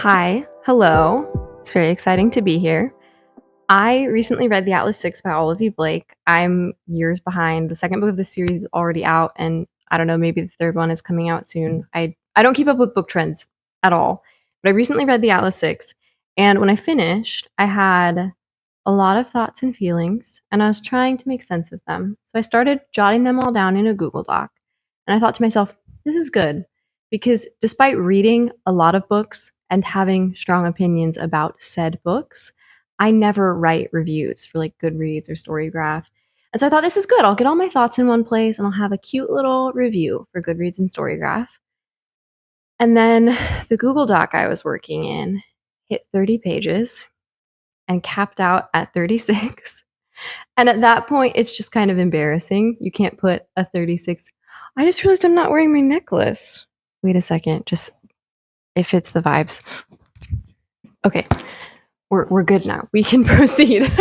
Hi, hello. It's very exciting to be here. I recently read The Atlas Six by Olivia Blake. I'm years behind. The second book of the series is already out, and I don't know, maybe the third one is coming out soon. I don't keep up with book trends at all, but I recently read The Atlas Six, and when I finished, I had a lot of thoughts and feelings, and I was trying to make sense of them. So I started jotting them all down in a Google Doc, and I thought to myself, this is good because despite reading a lot of books and having strong opinions about said books, I never write reviews for like Goodreads or Storygraph. And so I thought this is good. I'll get all my thoughts in one place and I'll have a cute little review for Goodreads and Storygraph. And then the Google Doc I was working in hit 30 pages and capped out at 36. And at that point, it's just kind of embarrassing. You can't put a 36. I just realized I'm not wearing my necklace. Wait a second. Just, it fits the vibes. Okay. We're good now. We can proceed.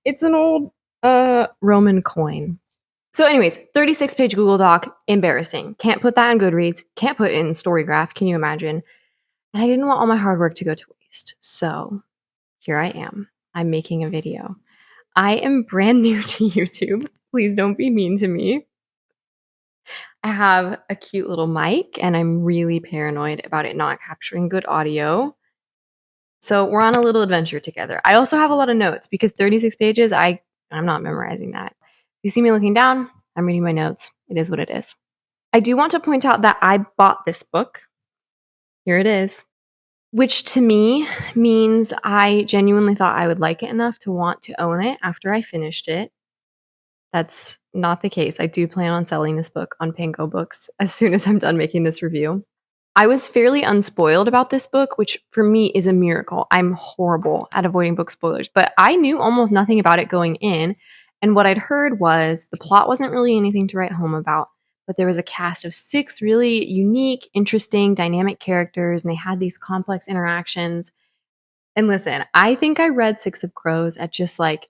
It's an old Roman coin. So anyways, 36-page Google Doc, embarrassing. Can't put that in Goodreads. Can't put it in Storygraph. Can you imagine? And I didn't want all my hard work to go to waste. So here I am. I'm making a video. I am brand new to YouTube. Please don't be mean to me. I have a cute little mic and I'm really paranoid about it not capturing good audio. So we're on a little adventure together. I also have a lot of notes because 36 pages, I'm not memorizing that. If you see me looking down, I'm reading my notes. It is what it is. I do want to point out that I bought this book. Here it is. Which to me means I genuinely thought I would like it enough to want to own it after I finished it. That's not the case. I do plan on selling this book on Pango Books as soon as I'm done making this review. I was fairly unspoiled about this book, which for me is a miracle. I'm horrible at avoiding book spoilers, but I knew almost nothing about it going in. And what I'd heard was the plot wasn't really anything to write home about, but there was a cast of 6 really unique, interesting, dynamic characters, and they had these complex interactions. And listen, I think I read Six of Crows at just like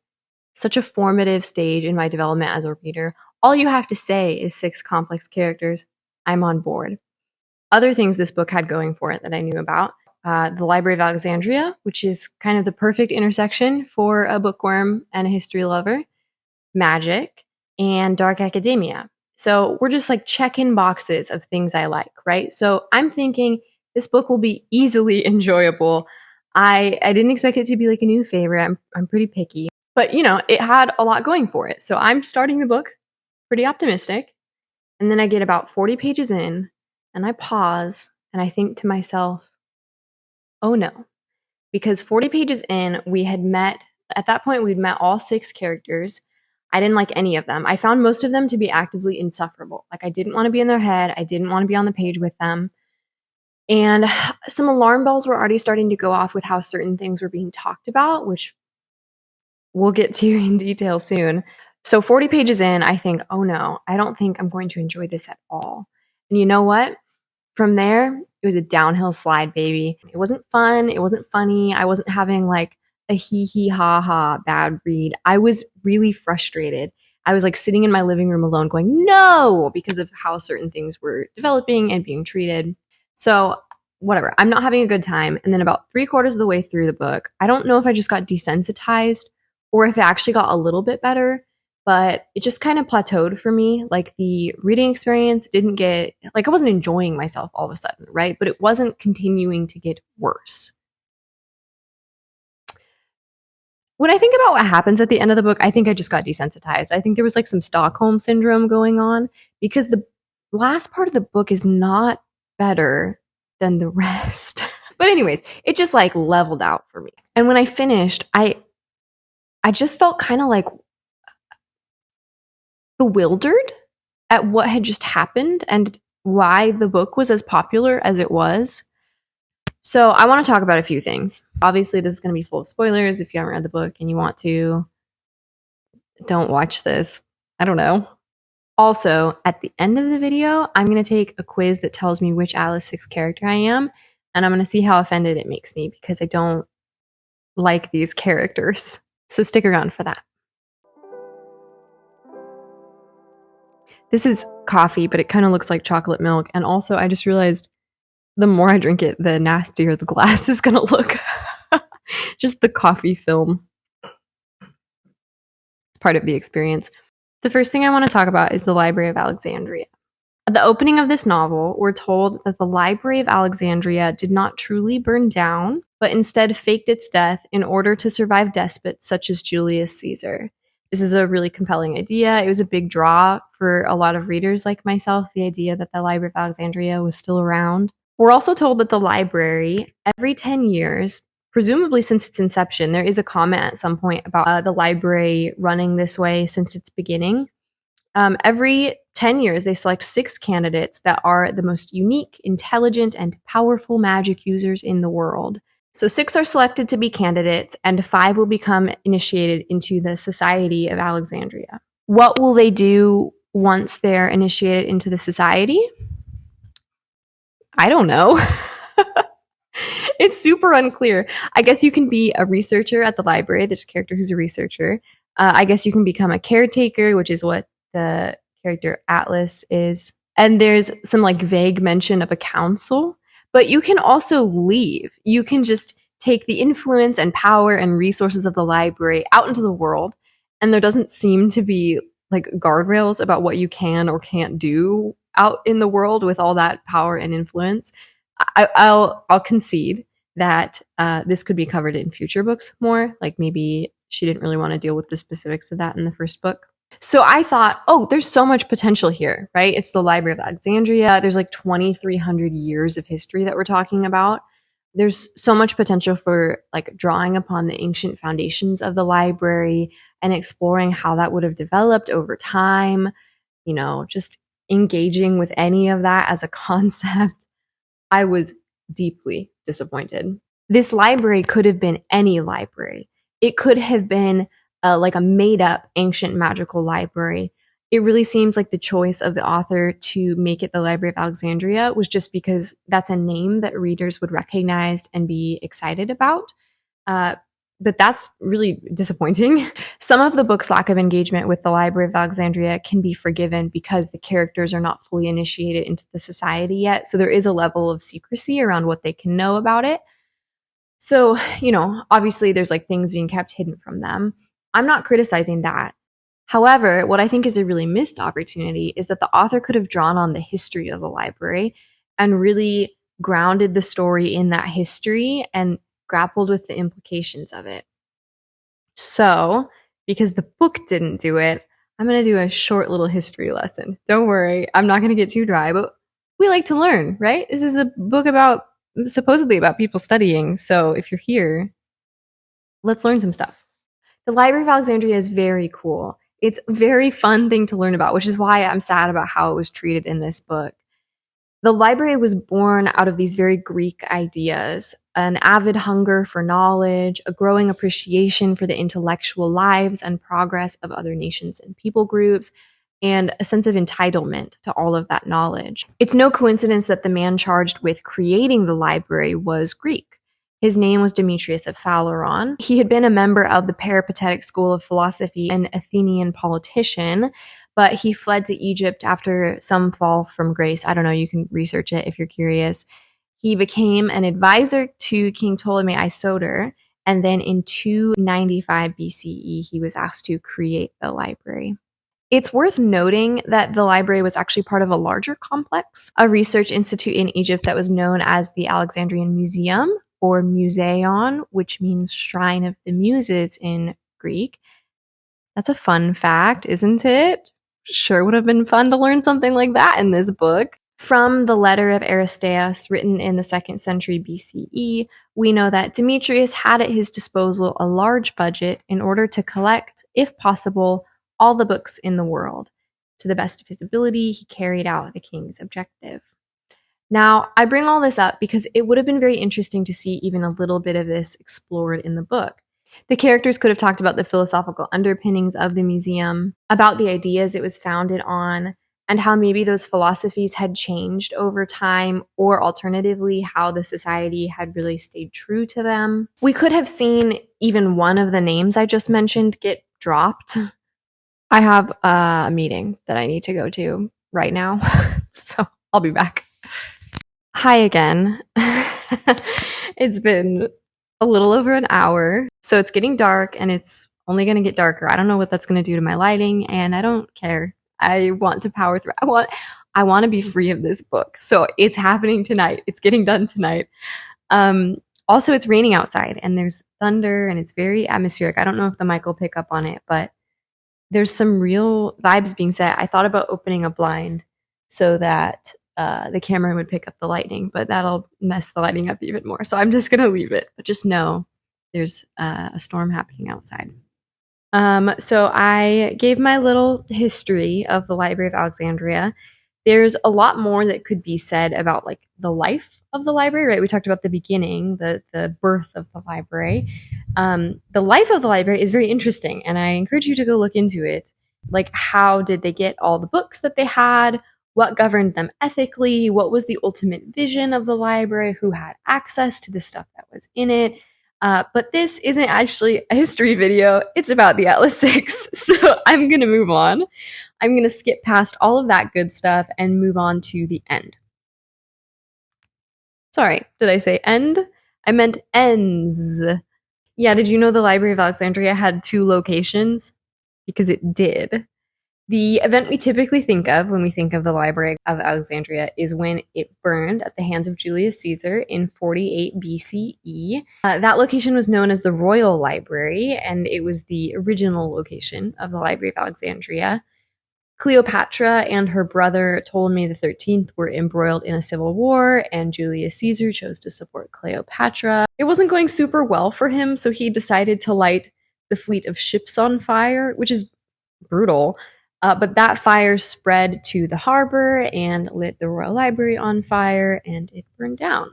such a formative stage in my development as a reader. All you have to say is 6 complex characters. I'm on board. Other things this book had going for it that I knew about. The Library of Alexandria, which is kind of the perfect intersection for a bookworm and a history lover. Magic, and dark academia. So we're just like checking boxes of things I like, right? So I'm thinking this book will be easily enjoyable. I didn't expect it to be like a new favorite. I'm pretty picky, but you know, it had a lot going for it. So I'm starting the book pretty optimistic. And then I get about 40 pages in and I pause and I think to myself, oh no, because 40 pages in, we had met, at that point, we'd met all 6 characters. I didn't like any of them. I found most of them to be actively insufferable. Like, I didn't want to be in their head. I didn't want to be on the page with them. And some alarm bells were already starting to go off with how certain things were being talked about, which we'll get to in detail soon. So 40 pages in, I think, oh no, I don't think I'm going to enjoy this at all. And you know what? From there, it was a downhill slide, baby. It wasn't fun. It wasn't funny. I wasn't having like a hee hee ha ha bad read. I was really frustrated. I was like sitting in my living room alone going, no, because of how certain things were developing and being treated. So whatever, I'm not having a good time. And then about 3/4 of the way through the book, I don't know if I just got desensitized or if it actually got a little bit better, but it just kind of plateaued for me. Like the reading experience didn't get, like I wasn't enjoying myself all of a sudden, right? But it wasn't continuing to get worse. When I think about what happens at the end of the book, I think I just got desensitized. I think there was like some Stockholm syndrome going on because the last part of the book is not better than the rest. But anyways, it just like leveled out for me. And when I finished, I just felt kind of like bewildered at what had just happened and why the book was as popular as it was. So I want to talk about a few things. Obviously, this is going to be full of spoilers. If you haven't read the book and you want to, don't watch this. I don't know. Also, at the end of the video, I'm going to take a quiz that tells me which Atlas 6 character I am, and I'm going to see how offended it makes me because I don't like these characters. So stick around for that. This is coffee, but it kind of looks like chocolate milk. And also, I just realized the more I drink it, the nastier the glass is gonna look. Just the coffee film. It's part of the experience. The first thing I want to talk about is the Library of Alexandria. At the opening of this novel, we're told that the Library of Alexandria did not truly burn down, but instead faked its death in order to survive despots such as Julius Caesar. This is a really compelling idea. It was a big draw for a lot of readers like myself, the idea that the Library of Alexandria was still around. We're also told that the library, every 10 years, presumably since its inception, there is a comment at some point about the library running this way since its beginning. Every 10 years, they select 6 candidates that are the most unique, intelligent, and powerful magic users in the world. So 6 are selected to be candidates, and 5 will become initiated into the Society of Alexandria. What will they do once they're initiated into the society? I don't know. It's super unclear. I guess you can be a researcher at the library. There's a character who's a researcher. I guess you can become a caretaker, which is what the character Atlas is. And there's some like vague mention of a council, but you can also leave. You can just take the influence and power and resources of the library out into the world. And there doesn't seem to be like guardrails about what you can or can't do out in the world with all that power and influence. I'll concede that this could be covered in future books more. Like maybe she didn't really want to deal with the specifics of that in the first book. So I thought, oh, there's so much potential here, right? It's the Library of Alexandria. There's like 2,300 years of history that we're talking about. There's so much potential for like drawing upon the ancient foundations of the library and exploring how that would have developed over time, you know, just engaging with any of that as a concept. I was deeply disappointed. This library could have been any library. It could have been like a made-up ancient magical library. It really seems like the choice of the author to make it the Library of Alexandria was just because that's a name that readers would recognize and be excited about. But that's really disappointing. Some of the book's lack of engagement with the Library of Alexandria can be forgiven because the characters are not fully initiated into the society yet. So there is a level of secrecy around what they can know about it. So, you know, obviously there's like things being kept hidden from them. I'm not criticizing that. However, what I think is a really missed opportunity is that the author could have drawn on the history of the library and really grounded the story in that history and grappled with the implications of it. So, because the book didn't do it, I'm going to do a short little history lesson. Don't worry, I'm not going to get too dry, but we like to learn, right? This is a book supposedly about people studying. So if you're here, let's learn some stuff. The Library of Alexandria is very cool. It's a very fun thing to learn about, which is why I'm sad about how it was treated in this book. The library was born out of these very Greek ideas, an avid hunger for knowledge, a growing appreciation for the intellectual lives and progress of other nations and people groups, and a sense of entitlement to all of that knowledge. It's no coincidence that the man charged with creating the library was Greek. His name was Demetrius of Phaleron. He had been a member of the Peripatetic School of Philosophy, an Athenian politician, but he fled to Egypt after some fall from grace. I don't know, you can research it if you're curious. He became an advisor to King Ptolemy Isoter, and then in 295 BCE, he was asked to create the library. It's worth noting that the library was actually part of a larger complex, a research institute in Egypt that was known as the Alexandrian Museum, or Museion, which means Shrine of the Muses in Greek. That's a fun fact, isn't it? Sure would have been fun to learn something like that in this book. From the letter of Aristeas written in the 2nd century BCE, we know that Demetrius had at his disposal a large budget in order to collect, if possible, all the books in the world. To the best of his ability, he carried out the king's objective. Now, I bring all this up because it would have been very interesting to see even a little bit of this explored in the book. The characters could have talked about the philosophical underpinnings of the museum, about the ideas it was founded on, and how maybe those philosophies had changed over time, or alternatively, how the society had really stayed true to them. We could have seen even one of the names I just mentioned get dropped. I have a meeting that I need to go to right now, so I'll be back. Hi again. It's been a little over an hour, so it's getting dark and it's only going to get darker. I don't know what that's going to do to my lighting, and I don't care. I want to power through. I want to be free of this book. So it's happening tonight. It's getting done tonight. Um Also, it's raining outside and there's thunder and it's very atmospheric. I don't know if the mic will pick up on it, but there's some real vibes being set. I thought about opening a blind so that the camera would pick up the lightning, but that'll mess the lighting up even more. So I'm just going to leave it. But just know there's a storm happening outside. So I gave my little history of the Library of Alexandria. There's a lot more that could be said about like the life of the library, right? We talked about the beginning, the birth of the library. The life of the library is very interesting, and I encourage you to go look into it. Like, how did they get all the books that they had? What governed them ethically? What was the ultimate vision of the library? Who had access to the stuff that was in it? But this isn't actually a history video. It's about the Atlas 6. So I'm going to move on. I'm going to skip past all of that good stuff and move on to the end. Sorry, did I say end? I meant ends. Yeah, did you know the Library of Alexandria had 2 locations? Because it did. The event we typically think of when we think of the Library of Alexandria is when it burned at the hands of Julius Caesar in 48 BCE. That location was known as the Royal Library, and it was the original location of the Library of Alexandria. Cleopatra and her brother Ptolemy the 13th were embroiled in a civil war, and Julius Caesar chose to support Cleopatra. It wasn't going super well for him, so he decided to light the fleet of ships on fire, which is brutal. But that fire spread to the harbor and lit the Royal Library on fire, and it burned down.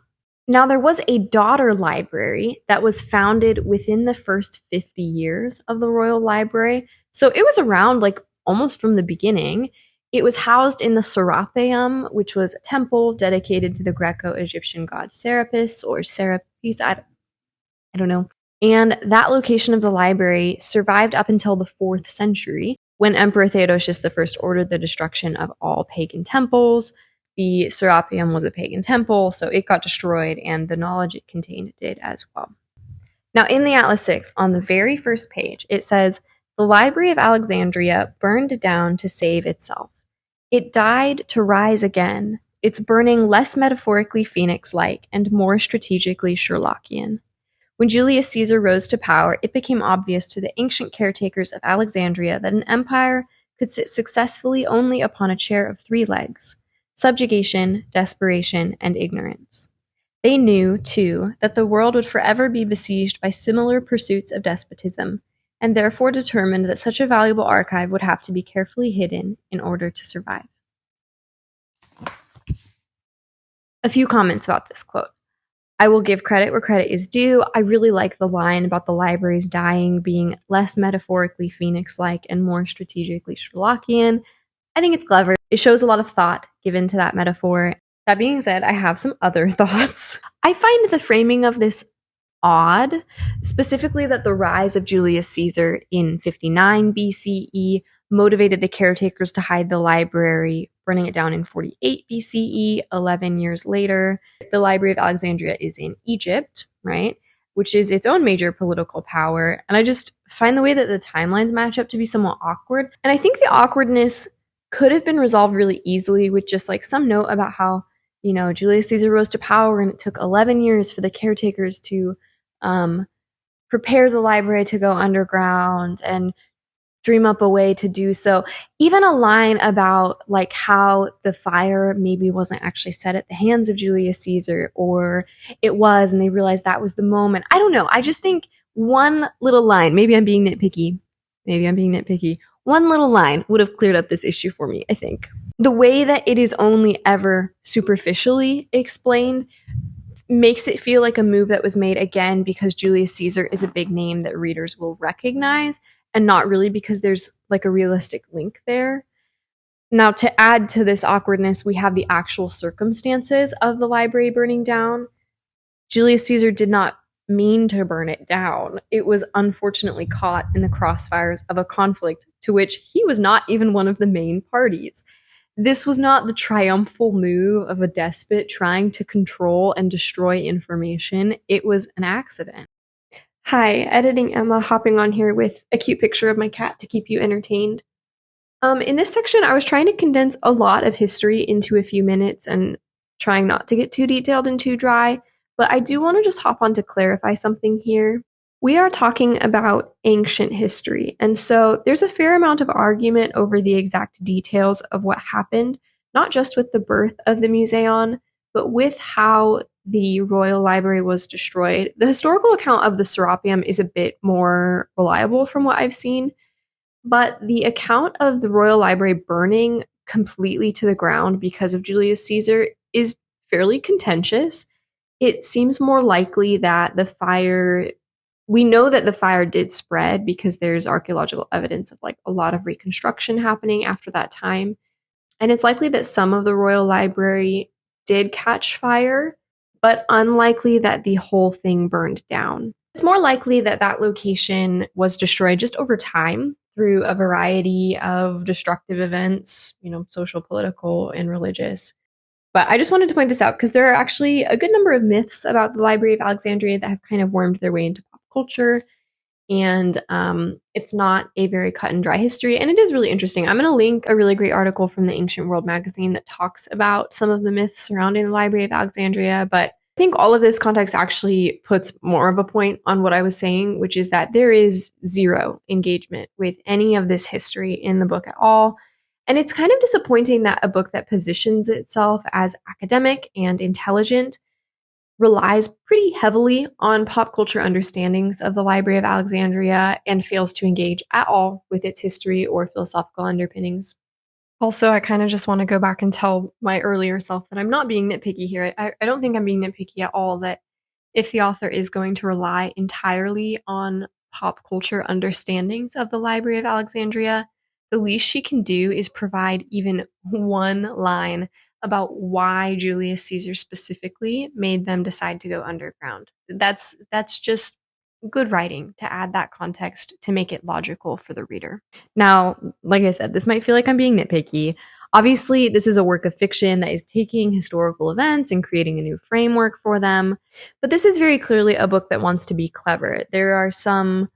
Now, there was a daughter library that was founded within the first 50 years of the Royal Library. So it was around like almost from the beginning. It was housed in the Serapeum, which was a temple dedicated to the Greco-Egyptian god Serapis or Serapis, I don't know. And that location of the library survived up until the 4th century, when Emperor Theodosius I ordered the destruction of all pagan temples. The Serapeum was a pagan temple, so it got destroyed, and the knowledge it contained did as well. Now, in the Atlas 6, on the very first page, it says, "The Library of Alexandria burned down to save itself. It died to rise again, its burning less metaphorically phoenix-like and more strategically Sherlockian. When Julius Caesar rose to power, it became obvious to the ancient caretakers of Alexandria that an empire could sit successfully only upon a chair of 3 legs: subjugation, desperation, and ignorance. They knew, too, that the world would forever be besieged by similar pursuits of despotism, and therefore determined that such a valuable archive would have to be carefully hidden in order to survive." A few comments about this quote. I will give credit where credit is due. I really like the line about the library's dying being less metaphorically phoenix-like and more strategically Sherlockian. I think it's clever. It shows a lot of thought given to that metaphor. That being said, I have some other thoughts. I find the framing of this odd, specifically that the rise of Julius Caesar in 59 BCE motivated the caretakers to hide the library, burning it down in 48 BCE, 11 years later. The Library of Alexandria is in Egypt, right? Which is its own major political power. And I just find the way that the timelines match up to be somewhat awkward. And I think the awkwardness could have been resolved really easily with just like some note about how, Julius Caesar rose to power and it took 11 years for the caretakers to prepare the library to go underground and dream up a way to do so. Even a line about like how the fire maybe wasn't actually set at the hands of Julius Caesar, or it was and they realized that was the moment. I don't know. I just think one little line, maybe I'm being nitpicky. One little line would have cleared up this issue for me, I think. The way that it is only ever superficially explained makes it feel like a move that was made again because Julius Caesar is a big name that readers will recognize, and not really because there's like a realistic link there. Now, to add to this awkwardness, we have the actual circumstances of the library burning down. Julius Caesar did not mean to burn it down. It was unfortunately caught in the crossfires of a conflict to which he was not even one of the main parties. This was not the triumphal move of a despot trying to control and destroy information. It was an accident. Hi, editing Emma hopping on here with a cute picture of my cat to keep you entertained. In this section, I was trying to condense a lot of history into a few minutes and trying not to get too detailed and too dry, but I do want to just hop on to clarify something here. We are talking about ancient history, and so there's a fair amount of argument over the exact details of what happened, not just with the birth of the Museon, but with how the Royal Library was destroyed. The historical account of the Serapeum is a bit more reliable from what I've seen, but the account of the Royal Library burning completely to the ground because of Julius Caesar is fairly contentious. It seems more likely that we know that the fire did spread because there's archaeological evidence of like a lot of reconstruction happening after that time. And it's likely that some of the Royal Library did catch fire, but unlikely that the whole thing burned down. It's more likely that that location was destroyed just over time through a variety of destructive events, social, political, and religious. But I just wanted to point this out because there are actually a good number of myths about the Library of Alexandria that have kind of wormed their way into pop culture. And it's not a very cut and dry history. And it is really interesting. I'm going to link a really great article from the Ancient World magazine that talks about some of the myths surrounding the Library of Alexandria. But I think all of this context actually puts more of a point on what I was saying, which is that there is zero engagement with any of this history in the book at all. And it's kind of disappointing that a book that positions itself as academic and intelligent relies pretty heavily on pop culture understandings of the Library of Alexandria and fails to engage at all with its history or philosophical underpinnings. Also, I kind of just want to go back and tell my earlier self that I'm not being nitpicky here. I don't think I'm being nitpicky at all, that if the author is going to rely entirely on pop culture understandings of the Library of Alexandria, the least she can do is provide even one line about why Julius Caesar specifically made them decide to go underground. That's just good writing to add that context to make it logical for the reader. Now, like I said, this might feel like I'm being nitpicky. Obviously, this is a work of fiction that is taking historical events and creating a new framework for them, but this is very clearly a book that wants to be clever. There are some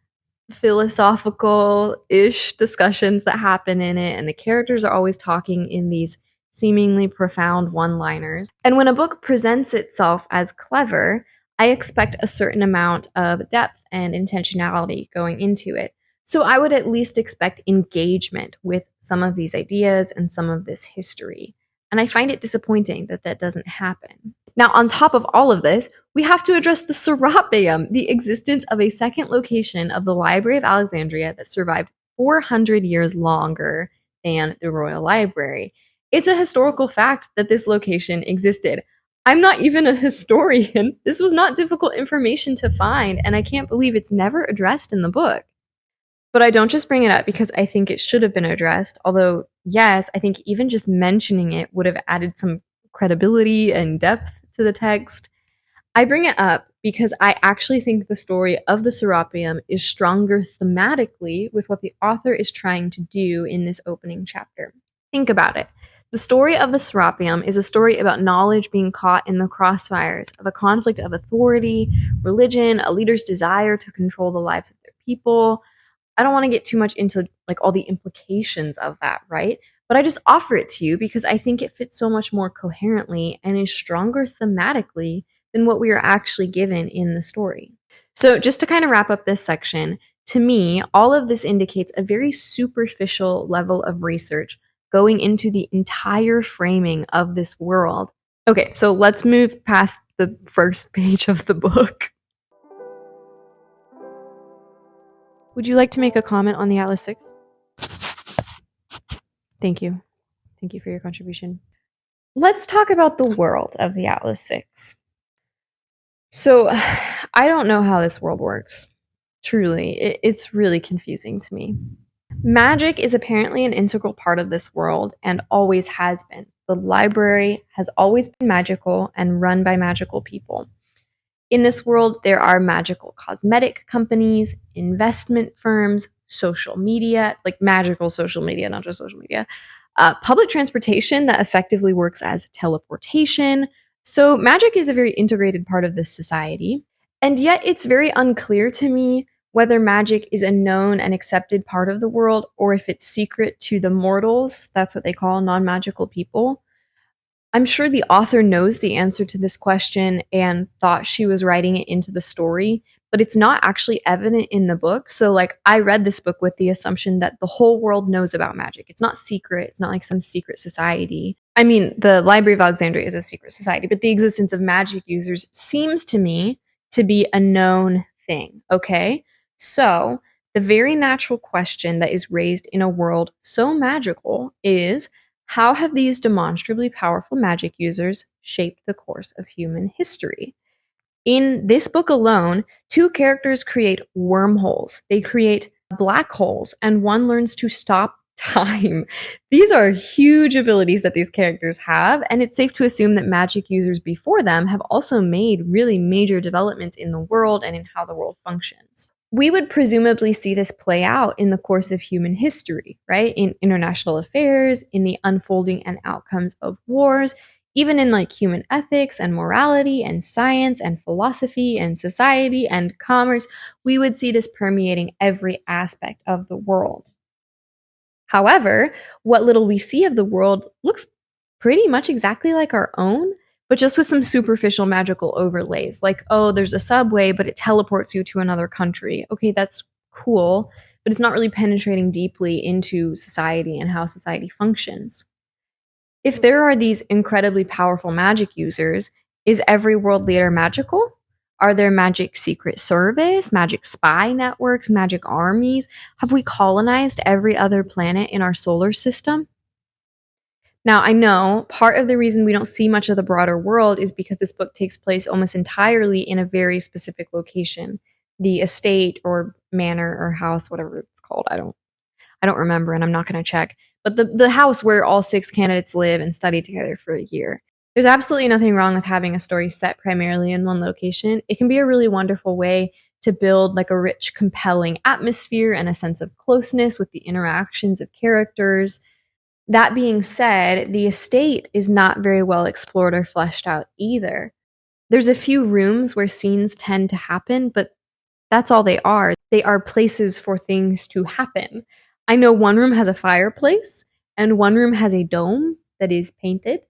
philosophical-ish discussions that happen in it, and the characters are always talking in these seemingly profound one-liners. And when a book presents itself as clever, I expect a certain amount of depth and intentionality going into it. So I would at least expect engagement with some of these ideas and some of this history. And I find it disappointing that that doesn't happen. Now, on top of all of this, we have to address the Serapeum, the existence of a second location of the Library of Alexandria that survived 400 years longer than the Royal Library. It's a historical fact that this location existed. I'm not even a historian. This was not difficult information to find, and I can't believe it's never addressed in the book. But I don't just bring it up because I think it should have been addressed, although, yes, I think even just mentioning it would have added some credibility and depth to the text. I bring it up because I actually think the story of the Serapeum is stronger thematically with what the author is trying to do in this opening chapter. Think about it. The story of the Serapeum is a story about knowledge being caught in the crossfires of a conflict of authority, religion, a leader's desire to control the lives of their people. I don't want to get too much into like all the implications of that, right? But I just offer it to you because I think it fits so much more coherently and is stronger thematically than what we are actually given in the story. So just to kind of wrap up this section, to me, all of this indicates a very superficial level of research going into the entire framing of this world. Okay, so let's move past the first page of the book. Would you like to make a comment on the Atlas VI? Thank you. Thank you for your contribution. Let's talk about the world of the Atlas VI. So, I don't know how this world works. Truly, it's really confusing to me. Magic is apparently an integral part of this world and always has been. The library has always been magical and run by magical people. In this world, there are magical cosmetic companies, investment firms, social media, like magical social media, not just social media, Public transportation that effectively works as teleportation. So magic is a very integrated part of this society. And yet it's very unclear to me whether magic is a known and accepted part of the world or if it's secret to the mortals. That's what they call non-magical people. I'm sure the author knows the answer to this question and thought she was writing it into the story, but it's not actually evident in the book. So, like, I read this book with the assumption that the whole world knows about magic. It's not secret, it's not like some secret society. I mean, the Library of Alexandria is a secret society, but the existence of magic users seems to me to be a known thing, okay? So, the very natural question that is raised in a world so magical is, how have these demonstrably powerful magic users shaped the course of human history? In this book alone, two characters create wormholes. They create black holes, and one learns to stop time. These are huge abilities that these characters have, and it's safe to assume that magic users before them have also made really major developments in the world and in how the world functions. We would presumably see this play out in the course of human history, right? In international affairs, in the unfolding and outcomes of wars, even in like human ethics and morality and science and philosophy and society and commerce. We would see this permeating every aspect of the world. However, what little we see of the world looks pretty much exactly like our own, but just with some superficial magical overlays. Like, oh, there's a subway, but it teleports you to another country. Okay, that's cool, but it's not really penetrating deeply into society and how society functions. If there are these incredibly powerful magic users, is every world leader magical? Are there magic secret service, magic spy networks, magic armies? Have we colonized every other planet in our solar system? Now, I know part of the reason we don't see much of the broader world is because this book takes place almost entirely in a very specific location. The estate or manor or house, whatever it's called. I don't remember, and I'm not going to check. But the house where all 6 candidates live and study together for a year. There's absolutely nothing wrong with having a story set primarily in one location. It can be a really wonderful way to build like a rich, compelling atmosphere and a sense of closeness with the interactions of characters. That being said, the estate is not very well explored or fleshed out either. There's a few rooms where scenes tend to happen, but that's all they are. They are places for things to happen. I know one room has a fireplace, and one room has a dome that is painted.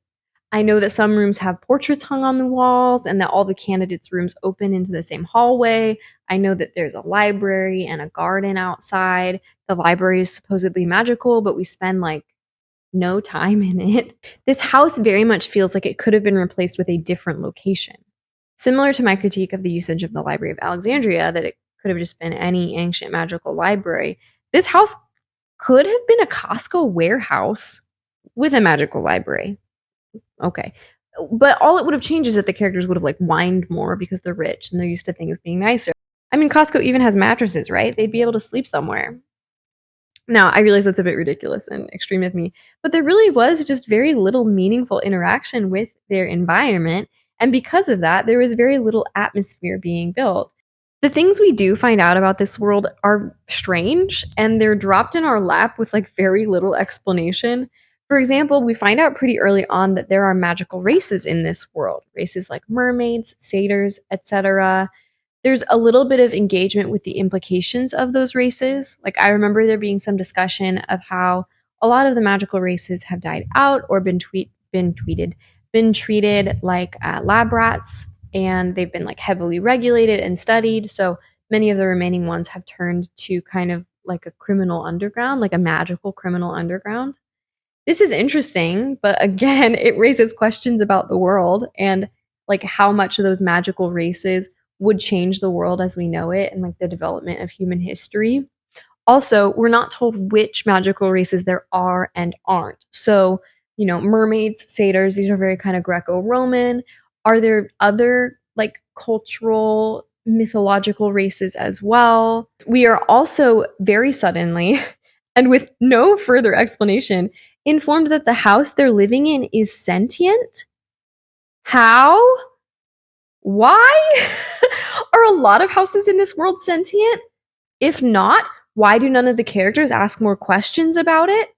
I know that some rooms have portraits hung on the walls, and that all the candidates' rooms open into the same hallway. I know that there's a library and a garden outside. The library is supposedly magical, but we spend like no time in it. This house very much feels like it could have been replaced with a different location. Similar to my critique of the usage of the Library of Alexandria, that it could have just been any ancient magical library, this house could have been a Costco warehouse with a magical library. Okay. But all it would have changed is that the characters would have like whined more because they're rich and they're used to things being nicer. I mean, Costco even has mattresses, right? They'd be able to sleep somewhere. Now, I realize that's a bit ridiculous and extreme of me, but there really was just very little meaningful interaction with their environment. And because of that, there was very little atmosphere being built. The things we do find out about this world are strange, and they're dropped in our lap with like very little explanation. For example, we find out pretty early on that there are magical races in this world, races like mermaids, satyrs, etc. There's a little bit of engagement with the implications of those races. Like, I remember there being some discussion of how a lot of the magical races have died out or been treated like lab rats, and they've been like heavily regulated and studied. So many of the remaining ones have turned to kind of like a criminal underground, like a magical criminal underground. This is interesting, but again, it raises questions about the world and like how much of those magical races would change the world as we know it and like the development of human history. Also, we're not told which magical races there are and aren't. So, you know, mermaids, satyrs, these are very kind of Greco-Roman. Are there other like cultural, mythological races as well? We are also very suddenly, and with no further explanation, informed that the house they're living in is sentient. How? Why? Are a lot of houses in this world sentient? If not, why do none of the characters ask more questions about it?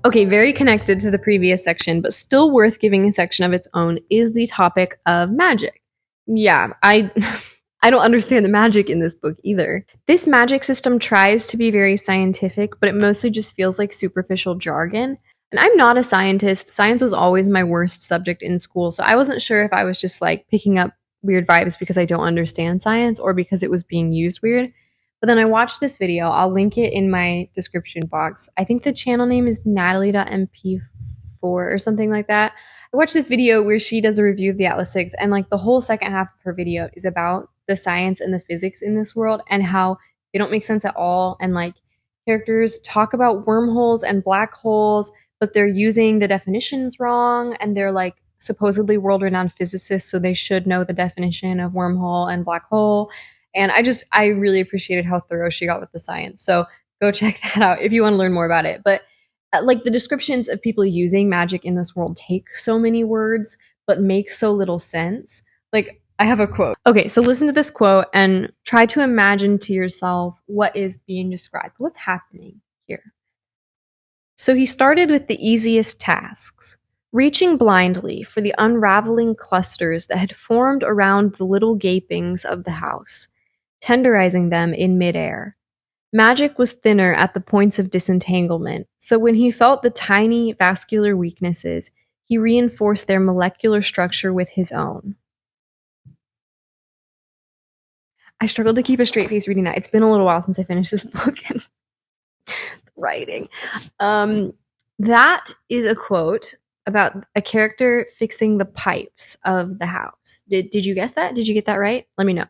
Okay, very connected to the previous section, but still worth giving a section of its own is the topic of magic. Yeah, I I don't understand the magic in this book either. This magic system tries to be very scientific, but it mostly just feels like superficial jargon. And I'm not a scientist. Science was always my worst subject in school, so I wasn't sure if I was just like picking up weird vibes because I don't understand science or because it was being used weird. But then I watched this video. I'll link it in my description box. I think the channel name is natalie.mp4 or something like that. I watched this video where she does a review of the Atlas 6, and like the whole second half of her video is about the science and the physics in this world and how they don't make sense at all. And like characters talk about wormholes and black holes, but they're using the definitions wrong, and they're like supposedly world-renowned physicists, so they should know the definition of wormhole and black hole. And I really appreciated how thorough she got with the science. So go check that out if you want to learn more about it. But like the descriptions of people using magic in this world take so many words, but make so little sense. Like I have a quote. Okay, so listen to this quote and try to imagine to yourself what is being described. What's happening here? So he started with the easiest tasks, reaching blindly for the unraveling clusters that had formed around the little gapings of the house, tenderizing them in midair. Magic was thinner at the points of disentanglement, so when he felt the tiny vascular weaknesses, he reinforced their molecular structure with his own. I struggled to keep a straight face reading that. It's been a little while since I finished this book and writing. That is a quote about a character fixing the pipes of the house. Did you guess that? Did you get that right? Let me know.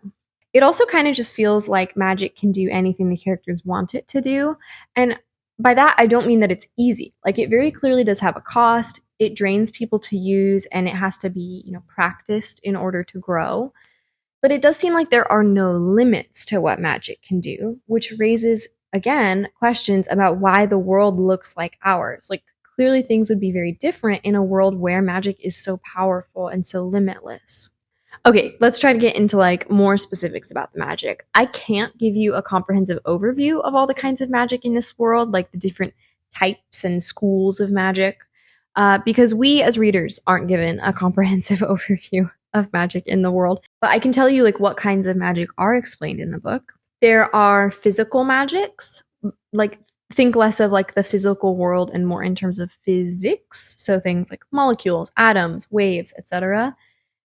It also kind of just feels like magic can do anything the characters want it to do. And by that, I don't mean that it's easy. Like it very clearly does have a cost. It drains people to use, and it has to be, practiced in order to grow. But it does seem like there are no limits to what magic can do, which raises, again, questions about why the world looks like ours. Like clearly things would be very different in a world where magic is so powerful and so limitless. Okay, let's try to get into like more specifics about the magic. I can't give you a comprehensive overview of all the kinds of magic in this world, like the different types and schools of magic, because we as readers aren't given a comprehensive overview of magic in the world. But I can tell you like what kinds of magic are explained in the book. There are physical magics, like think less of like the physical world and more in terms of physics, so things like molecules, atoms, waves, etc.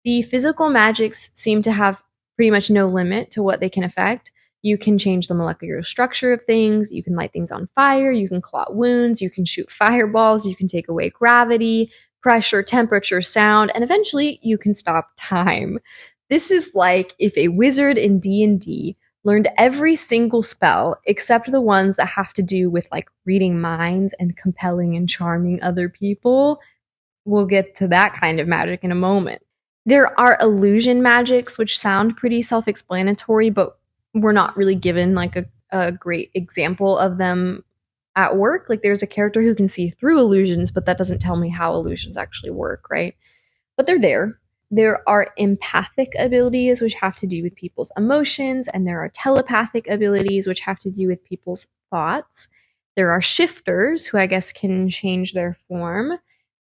The physical magics seem to have pretty much no limit to what they can affect. You can change the molecular structure of things, you can light things on fire, you can clot wounds, you can shoot fireballs, you can take away gravity, pressure, temperature, sound, and eventually you can stop time. This is like if a wizard in D&D learned every single spell except the ones that have to do with like reading minds and compelling and charming other people. We'll get to that kind of magic in a moment. There are illusion magics, which sound pretty self-explanatory, but we're not really given like a great example of them at work. Like there's a character who can see through illusions, but that doesn't tell me how illusions actually work, right? But they're there. There are empathic abilities, which have to do with people's emotions, and there are telepathic abilities, which have to do with people's thoughts. There are shifters, who I guess can change their form.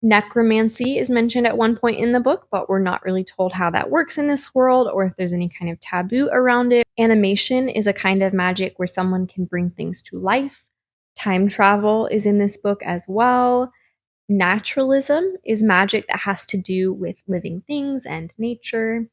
Necromancy is mentioned at one point in the book, but we're not really told how that works in this world or if there's any kind of taboo around it. Animation is a kind of magic where someone can bring things to life. Time travel is in this book as well. Naturalism is magic that has to do with living things and nature.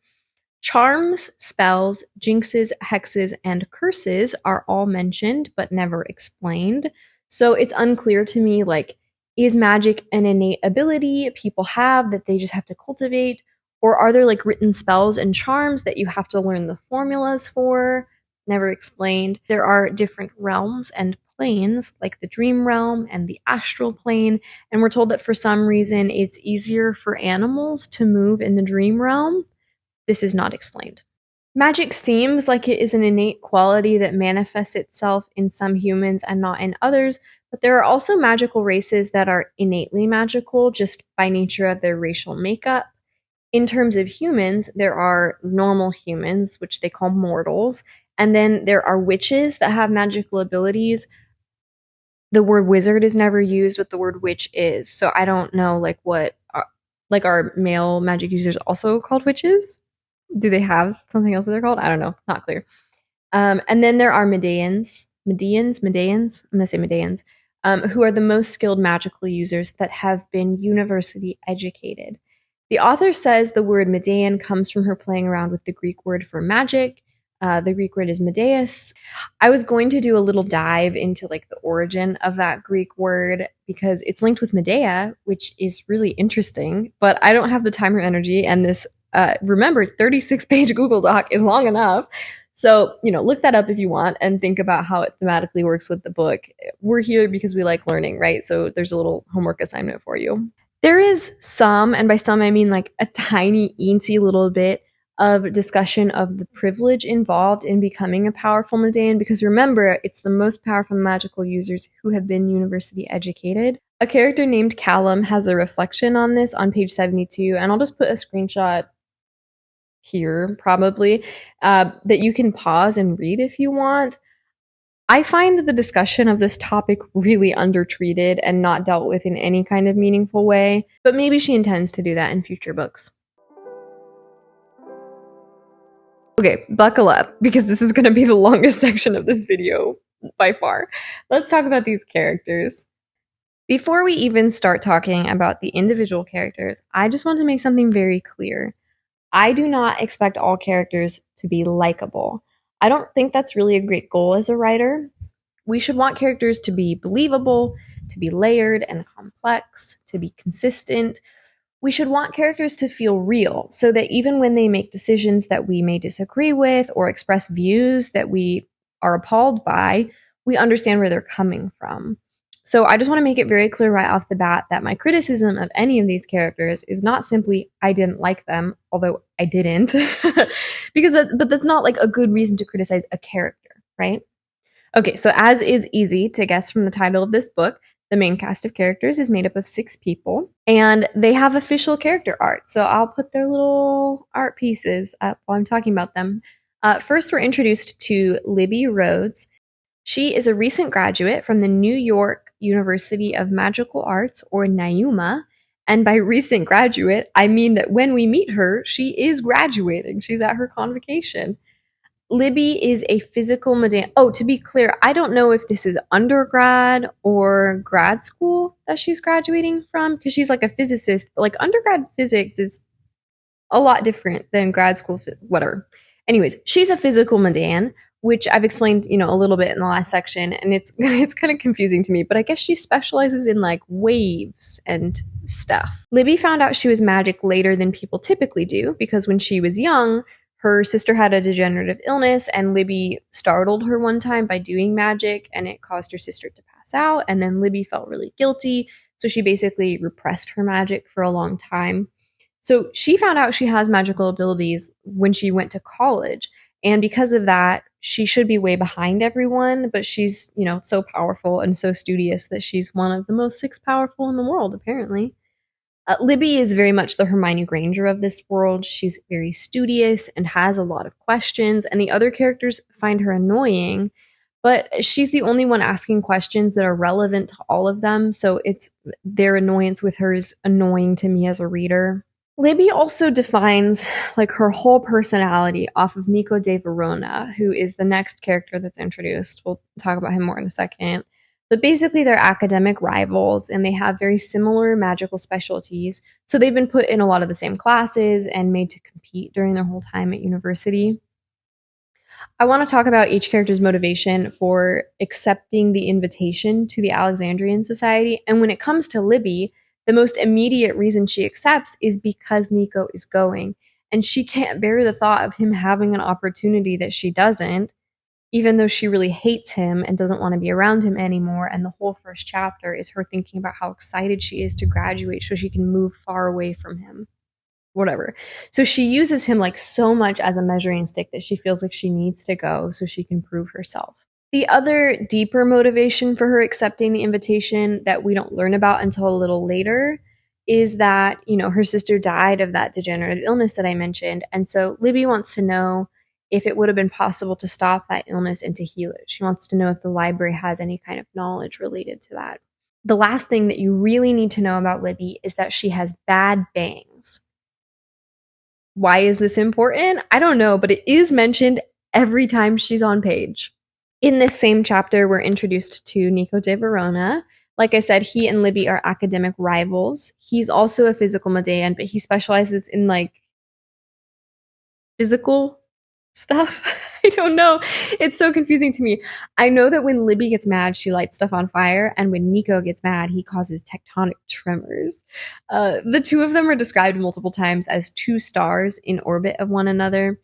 Charms, spells, jinxes, hexes, and curses are all mentioned but never explained. So it's unclear to me, like, is magic an innate ability people have that they just have to cultivate? Or are there like written spells and charms that you have to learn the formulas for? Never explained. There are different realms and planes, like the dream realm and the astral plane, and we're told that for some reason it's easier for animals to move in the dream realm. This is not explained. Magic seems like it is an innate quality that manifests itself in some humans and not in others, but there are also magical races that are innately magical just by nature of their racial makeup. In terms of humans, there are normal humans, which they call mortals, and then there are witches that have magical abilities. the word wizard is never used, but the word witch is. So I don't know like what are male magic users also called witches? Do they have something else that they're called? I don't know. Not clear. And then there are Medeans. Medeans? I'm going to say Medeans, who are the most skilled magical users that have been university educated. The author says the word Medean comes from her playing around with the Greek word for magic. The Greek word is Medeus. I was going to do a little dive into like the origin of that Greek word because it's linked with Medea, which is really interesting, but I don't have the time or energy. And this, remember, 36-page Google Doc is long enough. So, look that up if you want and think about how it thematically works with the book. We're here because we like learning, right? So there's a little homework assignment for you. There is some, and by some I mean like a tiny, eensy little bit of discussion of the privilege involved in becoming a powerful Medean, because remember, it's the most powerful magical users who have been university educated. A character named Callum has a reflection on this on page 72, and I'll just put a screenshot here, probably, that you can pause and read if you want. I find the discussion of this topic really undertreated and not dealt with in any kind of meaningful way, but maybe she intends to do that in future books. Okay, buckle up, because this is going to be the longest section of this video by far. Let's talk about these characters. Before we even start talking about the individual characters, I just want to make something very clear. I do not expect all characters to be likable. I don't think that's really a great goal as a writer. We should want characters to be believable, to be layered and complex, to be consistent. We should want characters to feel real, so that even when they make decisions that we may disagree with or express views that we are appalled by, we understand where they're coming from. So I just want to make it very clear right off the bat that my criticism of any of these characters is not simply I didn't like them, although I didn't, but that's not like a good reason to criticize a character, right? Okay, so as is easy to guess from the title of this book, the main cast of characters is made up of 6 people, and they have official character art. So I'll put their little art pieces up while I'm talking about them. First, we're introduced to Libby Rhodes. She is a recent graduate from the New York University of Magical Arts, or NYUMA. And by recent graduate, I mean that when we meet her, she is graduating. She's at her convocation. Libby is a physical Medean. Oh, to be clear, I don't know if this is undergrad or grad school that she's graduating from, because she's like a physicist, but like undergrad physics is a lot different than grad school, whatever. Anyways, she's a physical Medean, which I've explained, a little bit in the last section, and it's kind of confusing to me, but I guess she specializes in like waves and stuff. Libby found out she was magic later than people typically do, because when she was young, her sister had a degenerative illness, and Libby startled her one time by doing magic, and it caused her sister to pass out, and then Libby felt really guilty, so she basically repressed her magic for a long time. So she found out she has magical abilities when she went to college, and because of that, she should be way behind everyone, but she's, so powerful and so studious that she's one of the most 6 powerful in the world, apparently. Libby is very much the Hermione Granger of this world. She's very studious and has a lot of questions, and the other characters find her annoying, but she's the only one asking questions that are relevant to all of them, so it's their annoyance with her is annoying to me as a reader. Libby also defines like her whole personality off of Nico de Verona, who is the next character that's introduced. We'll talk about him more in a second. But basically, they're academic rivals, and they have very similar magical specialties. So they've been put in a lot of the same classes and made to compete during their whole time at university. I want to talk about each character's motivation for accepting the invitation to the Alexandrian Society. And when it comes to Libby, the most immediate reason she accepts is because Nico is going. And she can't bear the thought of him having an opportunity that she doesn't, even though she really hates him and doesn't want to be around him anymore. And the whole first chapter is her thinking about how excited she is to graduate so she can move far away from him. Whatever. So she uses him like so much as a measuring stick that she feels like she needs to go so she can prove herself. The other deeper motivation for her accepting the invitation that we don't learn about until a little later is that, her sister died of that degenerative illness that I mentioned. And so Libby wants to know if it would have been possible to stop that illness and to heal it. She wants to know if the library has any kind of knowledge related to that. The last thing that you really need to know about Libby is that she has bad bangs. Why is this important? I don't know, but it is mentioned every time she's on page. In this same chapter, we're introduced to Nico de Verona. Like I said, he and Libby are academic rivals. He's also a physical Medean, but he specializes in like physical stuff. I don't know. It's so confusing to me. I know that when Libby gets mad, she lights stuff on fire, and when Nico gets mad, he causes tectonic tremors. The two of them are described multiple times as two stars in orbit of one another.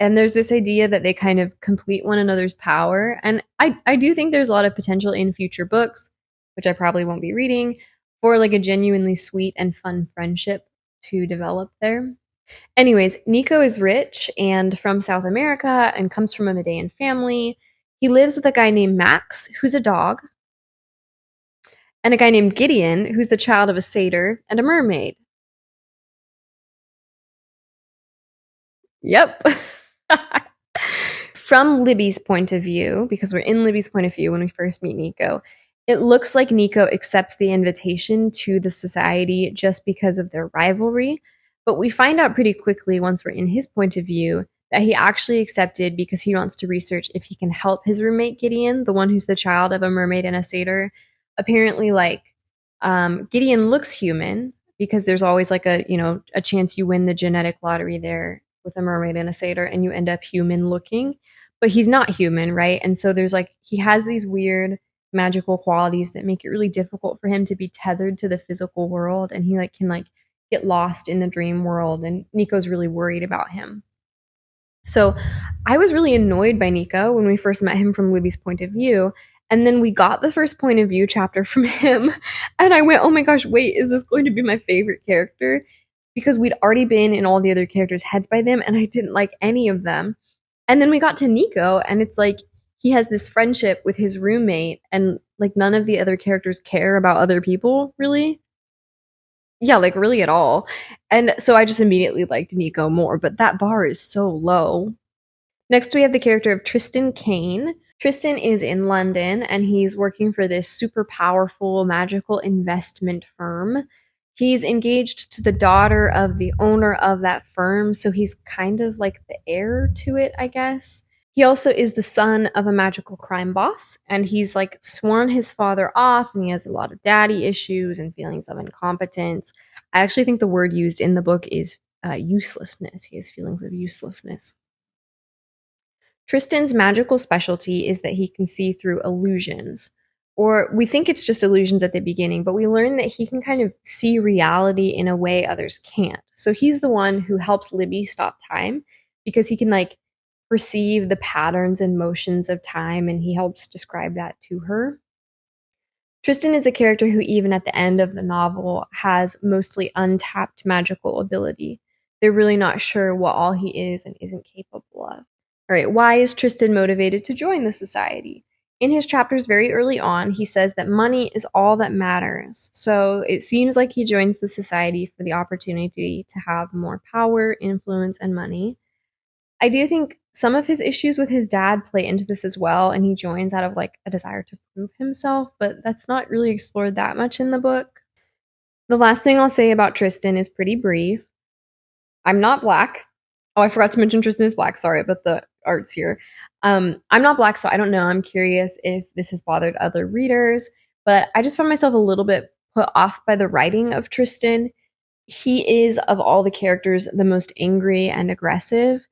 And there's this idea that they kind of complete one another's power. And I do think there's a lot of potential in future books, which I probably won't be reading, for like a genuinely sweet and fun friendship to develop there. Anyways, Nico is rich and from South America and comes from a Medean family. He lives with a guy named Max, who's a dog, and a guy named Gideon, who's the child of a satyr and a mermaid. Yep. From Libby's point of view, because we're in Libby's point of view when we first meet Nico, it looks like Nico accepts the invitation to the society just because of their rivalry. But we find out pretty quickly once we're in his point of view that he actually accepted because he wants to research if he can help his roommate Gideon, the one who's the child of a mermaid and a satyr. Apparently, like, Gideon looks human because there's always like a chance you win the genetic lottery there with a mermaid and a satyr and you end up human looking, but he's not human, right? And so there's like, he has these weird magical qualities that make it really difficult for him to be tethered to the physical world, and he like can like get lost in the dream world, and Nico's really worried about him. So I was really annoyed by Nico when we first met him from Libby's point of view, and then we got the first point of view chapter from him, and I went, oh my gosh, wait, is this going to be my favorite character? Because we'd already been in all the other characters' heads by them, and I didn't like any of them. And then we got to Nico, and it's like he has this friendship with his roommate, and like none of the other characters care about other people, really. Yeah, like really at all. And so I just immediately liked Nico more, but that bar is so low. Next, we have the character of Tristan Kane. Tristan is in London, and he's working for this super powerful magical investment firm. He's engaged to the daughter of the owner of that firm, so he's kind of like the heir to it, I guess. He also is the son of a magical crime boss, and he's like sworn his father off, and he has a lot of daddy issues and feelings of incompetence. I actually think the word used in the book is uselessness. He has feelings of uselessness. Tristan's magical specialty is that he can see through illusions. Or we think it's just illusions at the beginning, but we learn that he can kind of see reality in a way others can't. So he's the one who helps Libby stop time because he can like perceive the patterns and motions of time, and he helps describe that to her. Tristan is a character who, even at the end of the novel, has mostly untapped magical ability. They're really not sure what all he is and isn't capable of. All right, why is Tristan motivated to join the society? In his chapters very early on, he says that money is all that matters. So it seems like he joins the society for the opportunity to have more power, influence, and money. I do think some of his issues with his dad play into this as well, and he joins out of like a desire to prove himself, but that's not really explored that much in the book. The last thing I'll say about Tristan is pretty brief. I'm not black. Oh, I forgot to mention Tristan is black. Sorry about the arts here. I'm not black, so I don't know. I'm curious if this has bothered other readers, but I just found myself a little bit put off by the writing of Tristan. He is, of all the characters, the most angry and aggressive.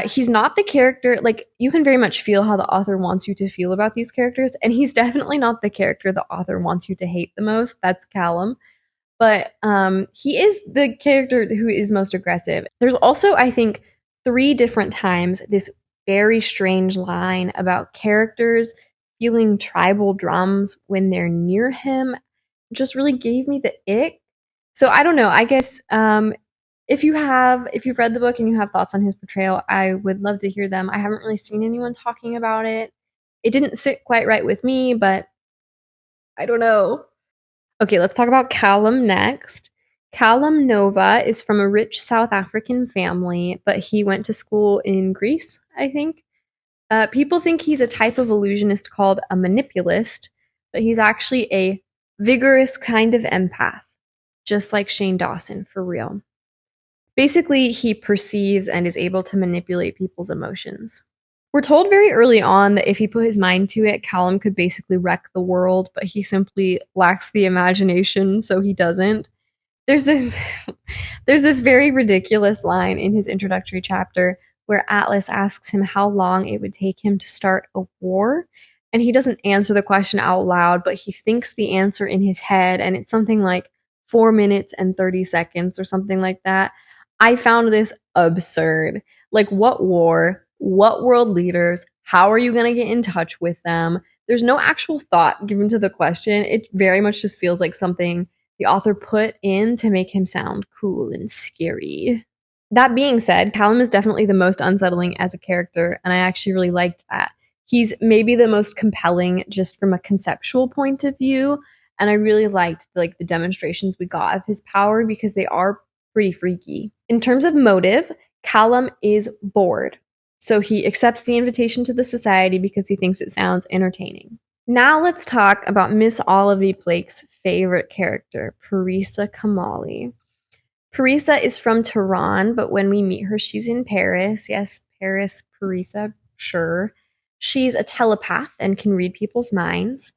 He's not the character, like, you can very much feel how the author wants you to feel about these characters, and he's definitely not the character the author wants you to hate the most. That's Callum. But he is the character who is most aggressive. There's also, I think, 3 different times this very strange line about characters feeling tribal drums when they're near him. Just really gave me the ick. So I don't know. I guess if you've read the book and you have thoughts on his portrayal, I would love to hear them. I haven't really seen anyone talking about it. It didn't sit quite right with me, but I don't know. Okay, let's talk about Callum next. Callum Nova is from a rich South African family, but he went to school in Greece, I think. People think he's a type of illusionist called a manipulist, but he's actually a vigorous kind of empath, just like Shane Dawson, for real. Basically, he perceives and is able to manipulate people's emotions. We're told very early on that if he put his mind to it, Callum could basically wreck the world, but he simply lacks the imagination, so he doesn't. There's this there's this very ridiculous line in his introductory chapter where Atlas asks him how long it would take him to start a war, and he doesn't answer the question out loud, but he thinks the answer in his head, and it's something like 4 minutes and 30 seconds or something like that. I found this absurd. Like, what war? What world leaders? How are you going to get in touch with them? There's no actual thought given to the question. It very much just feels like something the author put in to make him sound cool and scary. That being said, Callum is definitely the most unsettling as a character, and I actually really liked that. He's maybe the most compelling just from a conceptual point of view, and I really liked like the demonstrations we got of his power because they are pretty freaky. In terms of motive, Callum is bored, so he accepts the invitation to the society because he thinks it sounds entertaining. Now let's talk about Miss Olivia Blake's favorite character, Parisa Kamali. Parisa is from Tehran, but when we meet her, she's in Paris. Yes, Paris, Parisa, sure. She's a telepath and can read people's minds.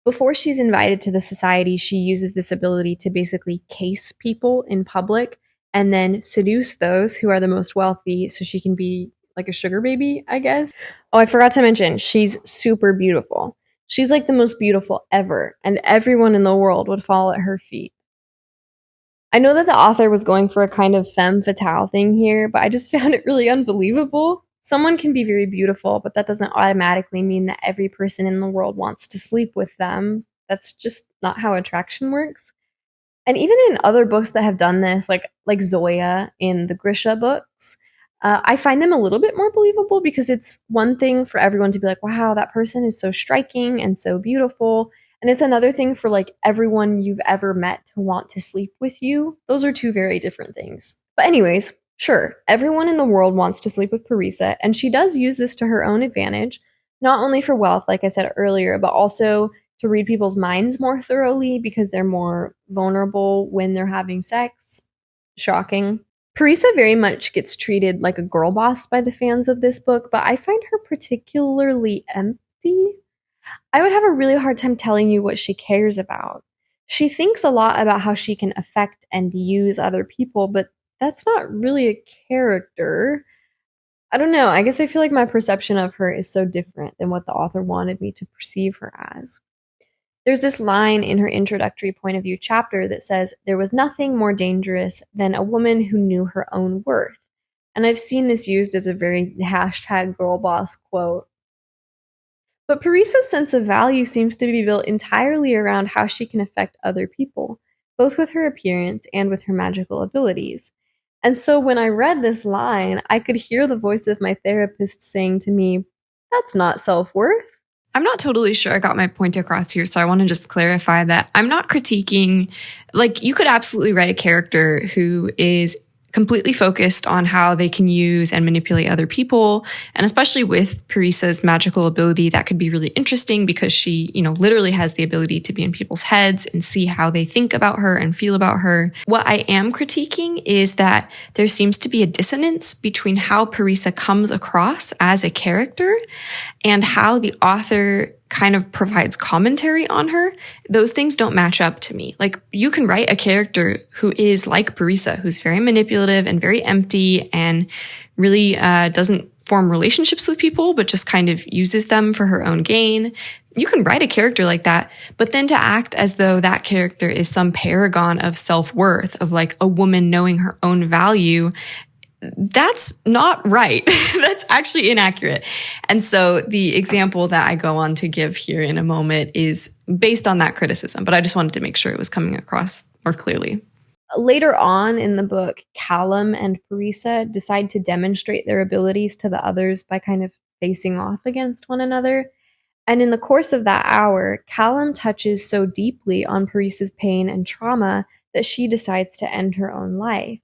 Before she's invited to the society, she uses this ability to basically case people in public and then seduce those who are the most wealthy so she can be like a sugar baby, I guess. Oh, I forgot to mention, she's super beautiful. She's like the most beautiful ever, and everyone in the world would fall at her feet. I know that the author was going for a kind of femme fatale thing here, but I just found it really unbelievable. Someone can be very beautiful, but that doesn't automatically mean that every person in the world wants to sleep with them. That's just not how attraction works. And even in other books that have done this, like Zoya in the Grisha books, I find them a little bit more believable because it's one thing for everyone to be like, wow, that person is so striking and so beautiful. And it's another thing for like everyone you've ever met to want to sleep with you. Those are two very different things. But anyways, sure, everyone in the world wants to sleep with Parisa, and she does use this to her own advantage, not only for wealth, like I said earlier, but also to read people's minds more thoroughly because they're more vulnerable when they're having sex. Shocking. Parisa very much gets treated like a girl boss by the fans of this book, but I find her particularly empty. I would have a really hard time telling you what she cares about. She thinks a lot about how she can affect and use other people, but that's not really a character. I don't know. I guess I feel like my perception of her is so different than what the author wanted me to perceive her as. There's this line in her introductory point of view chapter that says, "There was nothing more dangerous than a woman who knew her own worth." And I've seen this used as a very hashtag girl boss quote. But Parisa's sense of value seems to be built entirely around how she can affect other people, both with her appearance and with her magical abilities. And so when I read this line, I could hear the voice of my therapist saying to me, "That's not self-worth." I'm not totally sure I got my point across here, so I want to just clarify that I'm not critiquing, like, you could absolutely write a character who is completely focused on how they can use and manipulate other people. And especially with Parisa's magical ability, that could be really interesting because she, literally has the ability to be in people's heads and see how they think about her and feel about her. What I am critiquing is that there seems to be a dissonance between how Parisa comes across as a character and how the author kind of provides commentary on her. Those things don't match up to me. Like, you can write a character who is like Parisa, who's very manipulative and very empty and really doesn't form relationships with people, but just kind of uses them for her own gain. You can write a character like that, but then to act as though that character is some paragon of self-worth, of like a woman knowing her own value, that's not right. That's actually inaccurate. And so the example that I go on to give here in a moment is based on that criticism, but I just wanted to make sure it was coming across more clearly. Later on in the book, Callum and Parisa decide to demonstrate their abilities to the others by kind of facing off against one another. And in the course of that hour, Callum touches so deeply on Parisa's pain and trauma that she decides to end her own life.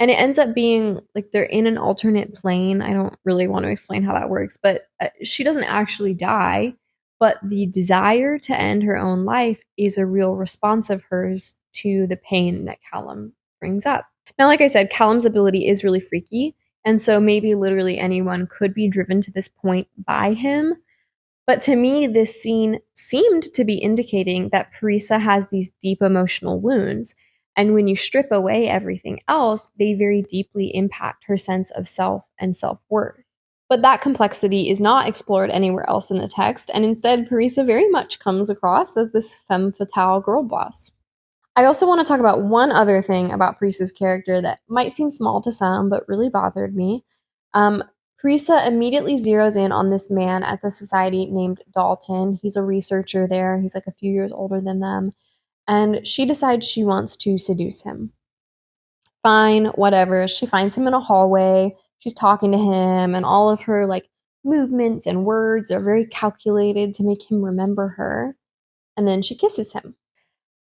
And it ends up being like they're in an alternate plane. I don't really want to explain how that works, but she doesn't actually die. But the desire to end her own life is a real response of hers to the pain that Callum brings up. Now, like I said, Callum's ability is really freaky. And so maybe literally anyone could be driven to this point by him. But to me, this scene seemed to be indicating that Parisa has these deep emotional wounds. And when you strip away everything else, they very deeply impact her sense of self and self worth. But that complexity is not explored anywhere else in the text, and instead, Parisa very much comes across as this femme fatale girl boss. I also want to talk about one other thing about Parisa's character that might seem small to some, but really bothered me. Um, Parisa immediately zeroes in on this man at the society named Dalton. He's a researcher there. He's like a few years older than them. And she decides she wants to seduce him. Fine, whatever. She finds him in a hallway. She's talking to him, and all of her like movements and words are very calculated to make him remember her. And then she kisses him.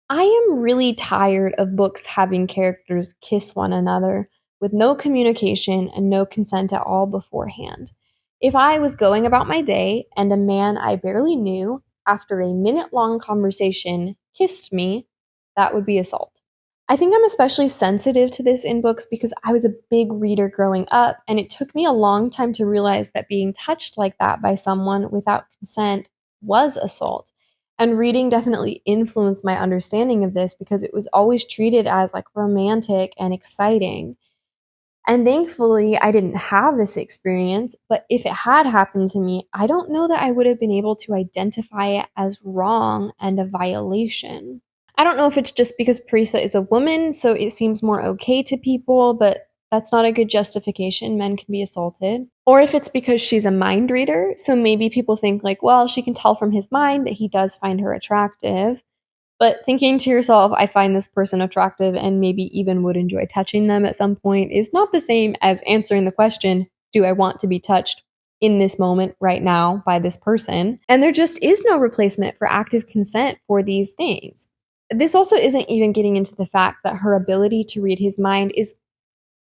I am really tired of books having characters kiss one another with no communication and no consent at all beforehand. If I was going about my day and a man I barely knew, after a minute-long conversation, kissed me, that would be assault. I think I'm especially sensitive to this in books because I was a big reader growing up, and it took me a long time to realize that being touched like that by someone without consent was assault. And reading definitely influenced my understanding of this because it was always treated as like romantic and exciting. And thankfully, I didn't have this experience, but if it had happened to me, I don't know that I would have been able to identify it as wrong and a violation. I don't know if it's just because Parisa is a woman, so it seems more okay to people, but that's not a good justification. Men can be assaulted. Or if it's because she's a mind reader, so maybe people think, like, well, she can tell from his mind that he does find her attractive. But thinking to yourself, I find this person attractive and maybe even would enjoy touching them at some point is not the same as answering the question, do I want to be touched in this moment right now by this person? And there just is no replacement for active consent for these things. This also isn't even getting into the fact that her ability to read his mind is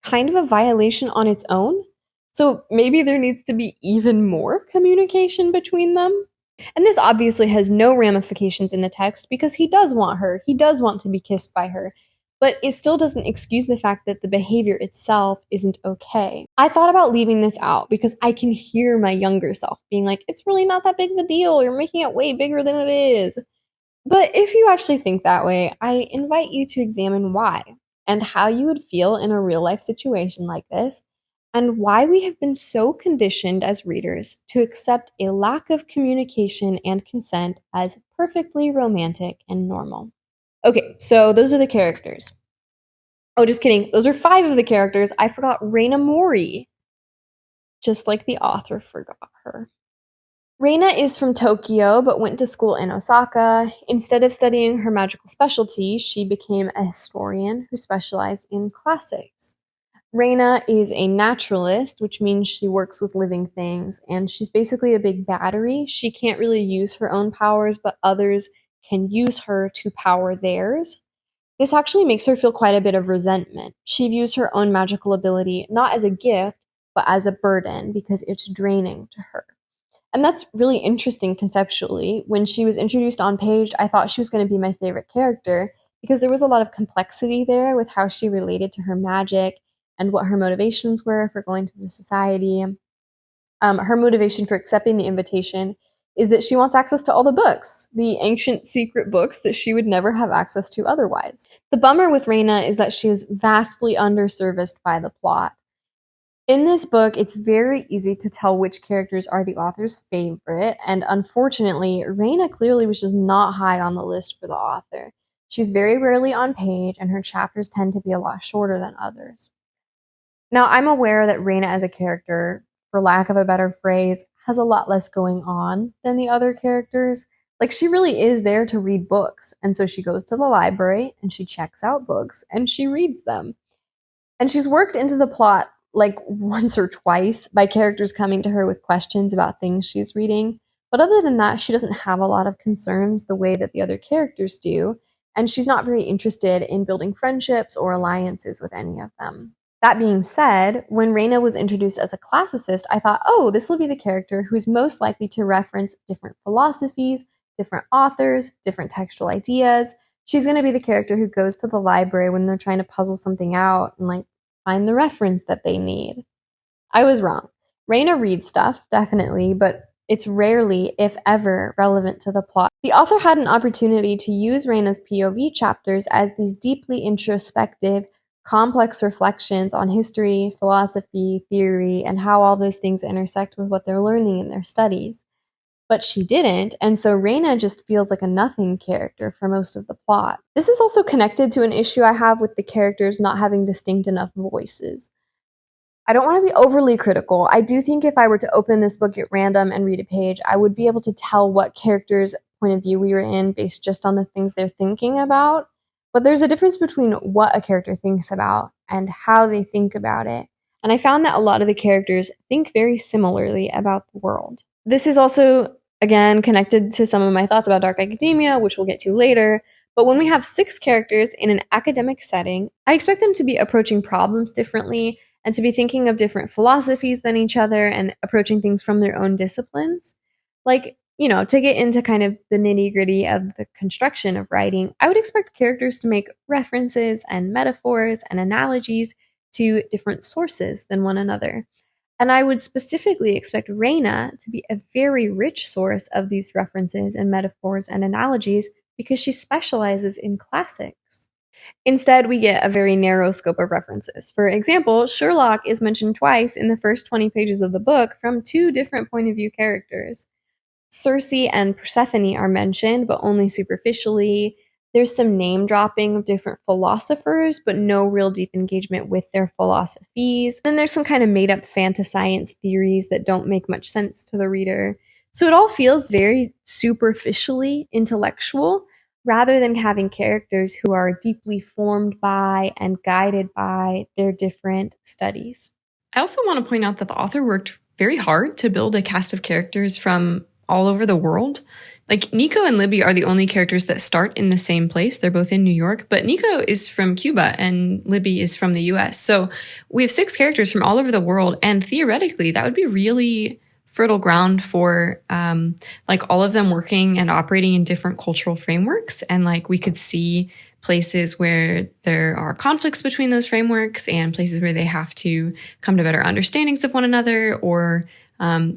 kind of a violation on its own. So maybe there needs to be even more communication between them. And this obviously has no ramifications in the text because he does want her. He does want to be kissed by her. But it still doesn't excuse the fact that the behavior itself isn't okay. I thought about leaving this out because I can hear my younger self being like, it's really not that big of a deal. You're making it way bigger than it is. But if you actually think that way, I invite you to examine why and how you would feel in a real life situation like this, and why we have been so conditioned as readers to accept a lack of communication and consent as perfectly romantic and normal. Okay, so those are the characters. Oh, just kidding. Those are 5 of the characters. I forgot Reina Mori, just like the author forgot her. Reina is from Tokyo but went to school in Osaka. Instead of studying her magical specialty, she became a historian who specialized in classics. Reina is a naturalist, which means she works with living things, and she's basically a big battery. She can't really use her own powers, but others can use her to power theirs. This actually makes her feel quite a bit of resentment. She views her own magical ability not as a gift, but as a burden because it's draining to her. And that's really interesting conceptually. When she was introduced on page, I thought she was going to be my favorite character because there was a lot of complexity there with how she related to her magic and what her motivations were for going to the society. Her motivation for accepting the invitation is that she wants access to all the books, the ancient secret books that she would never have access to otherwise. The bummer with Reina is that she is vastly underserviced by the plot. In this book, it's very easy to tell which characters are the author's favorite, and unfortunately, Reina clearly was just not high on the list for the author. She's very rarely on page, and her chapters tend to be a lot shorter than others. Now, I'm aware that Reina as a character, for lack of a better phrase, has a lot less going on than the other characters. Like, she really is there to read books, and so she goes to the library, and she checks out books, and she reads them. And she's worked into the plot like once or twice by characters coming to her with questions about things she's reading. But other than that, she doesn't have a lot of concerns the way that the other characters do. and she's not very interested in building friendships or alliances with any of them. That being said, when Reina was introduced as a classicist, I thought, oh, this will be the character who is most likely to reference different philosophies, different authors, different textual ideas. She's going to be the character who goes to the library when they're trying to puzzle something out and like find the reference that they need. I was wrong. Reina reads stuff, definitely, but it's rarely, if ever, relevant to the plot. The author had an opportunity to use Reina's POV chapters as these deeply introspective, complex reflections on history, philosophy, theory, and how all those things intersect with what they're learning in their studies. But she didn't, and so Reina just feels like a nothing character for most of the plot. This is also connected to an issue I have with the characters not having distinct enough voices. I don't want to be overly critical. I do think if I were to open this book at random and read a page, I would be able to tell what character's point of view we were in based just on the things they're thinking about. But there's a difference between what a character thinks about and how they think about it. And I found that a lot of the characters think very similarly about the world. This is also, again, connected to some of my thoughts about dark academia, which we'll get to later. But when we have 6 characters in an academic setting, I expect them to be approaching problems differently and to be thinking of different philosophies than each other and approaching things from their own disciplines. Like, to get into kind of the nitty gritty of the construction of writing, I would expect characters to make references and metaphors and analogies to different sources than one another. And I would specifically expect Reina to be a very rich source of these references and metaphors and analogies because she specializes in classics. Instead, we get a very narrow scope of references. For example, Sherlock is mentioned twice in the first 20 pages of the book from 2 different point of view characters. Circe and Persephone are mentioned, but only superficially. There's some name dropping of different philosophers, but no real deep engagement with their philosophies. Then there's some kind of made up fantascience theories that don't make much sense to the reader. So it all feels very superficially intellectual, rather than having characters who are deeply formed by and guided by their different studies. I also want to point out that the author worked very hard to build a cast of characters from all over the world. Like, Nico and Libby are the only characters that start in the same place. They're both in New York, but Nico is from Cuba and Libby is from the US. So we have 6 characters from all over the world, and theoretically, that would be really fertile ground for like all of them working and operating in different cultural frameworks. And like we could see places where there are conflicts between those frameworks and places where they have to come to better understandings of one another, or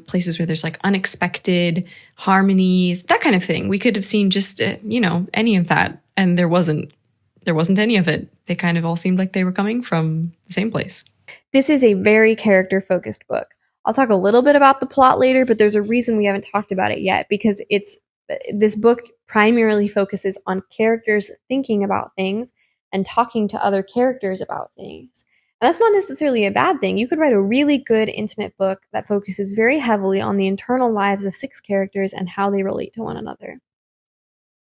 places where there's like unexpected harmonies, that kind of thing. We could have seen just, any of that. And there wasn't any of it. They kind of all seemed like they were coming from the same place. This is a very character-focused book. I'll talk a little bit about the plot later, but there's a reason we haven't talked about it yet, because this book primarily focuses on characters thinking about things and talking to other characters about things. And that's not necessarily a bad thing. You could write a really good intimate book that focuses very heavily on the internal lives of 6 characters and how they relate to one another.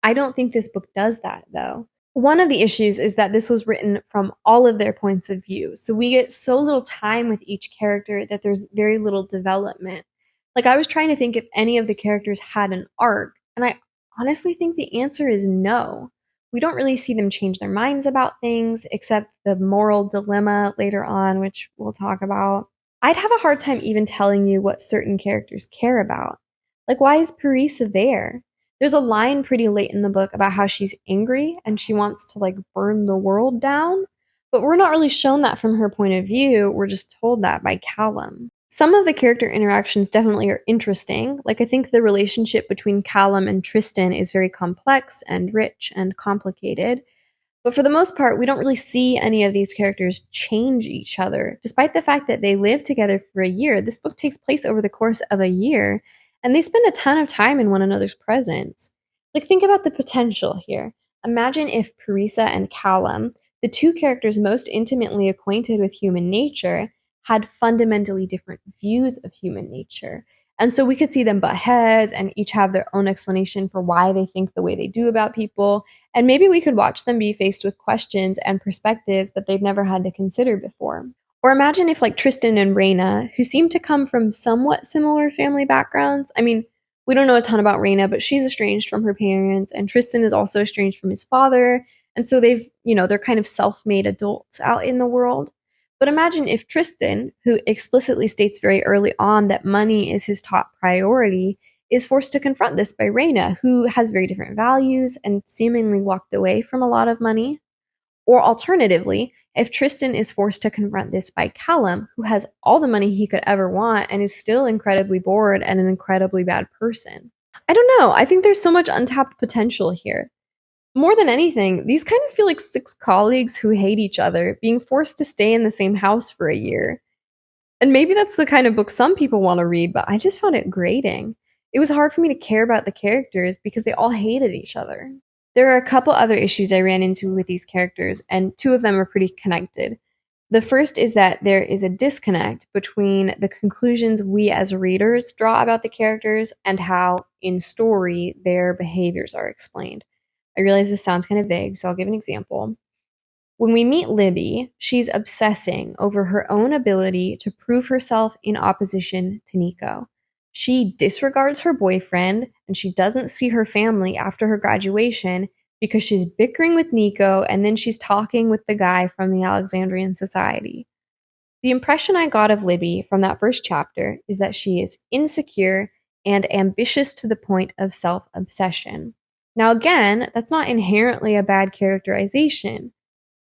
I don't think this book does that, though. One of the issues is that this was written from all of their points of view. So we get so little time with each character that there's very little development. Like, I was trying to think if any of the characters had an arc, and I honestly think the answer is no. We don't really see them change their minds about things, except the moral dilemma later on, which we'll talk about. I'd have a hard time even telling you what certain characters care about. Like, why is Parisa there? There's a line pretty late in the book about how she's angry and she wants to like burn the world down, but we're not really shown that from her point of view. We're just told that by Callum. Some of the character interactions definitely are interesting. Like, I think the relationship between Callum and Tristan is very complex and rich and complicated. But for the most part, we don't really see any of these characters change each other. Despite the fact that they live together for a year, this book takes place over the course of a year, and they spend a ton of time in one another's presence. Like, think about the potential here. Imagine if Parisa and Callum, the 2 characters most intimately acquainted with human nature, had fundamentally different views of human nature. And so we could see them butt heads and each have their own explanation for why they think the way they do about people. And maybe we could watch them be faced with questions and perspectives that they've never had to consider before. Or imagine if, like, Tristan and Reina, who seem to come from somewhat similar family backgrounds. I mean, We don't know a ton about Reyna, but she's estranged from her parents, and Tristan is also estranged from his father. And so they're kind of self-made adults out in the world. But imagine if Tristan, who explicitly states very early on that money is his top priority, is forced to confront this by Reyna, who has very different values and seemingly walked away from a lot of money. Or alternatively, if Tristan is forced to confront this by Callum, who has all the money he could ever want and is still incredibly bored and an incredibly bad person. I don't know. I think there's so much untapped potential here. More than anything, these kind of feel like six colleagues who hate each other being forced to stay in the same house for a year. And maybe that's the kind of book some people want to read, but I just found it grating. It was hard for me to care about the characters because they all hated each other. There are a couple other issues I ran into with these characters, and two of them are pretty connected. The first is that there is a disconnect between the conclusions we as readers draw about the characters and how, in story, their behaviors are explained. I realize this sounds kind of vague, so I'll give an example. When we meet Libby, she's obsessing over her own ability to prove herself in opposition to Nico. She disregards her boyfriend and she doesn't see her family after her graduation because she's bickering with Nico and then she's talking with the guy from the Alexandrian Society. The impression I got of Libby from that first chapter is that she is insecure and ambitious to the point of self-obsession. Now again, that's not inherently a bad characterization.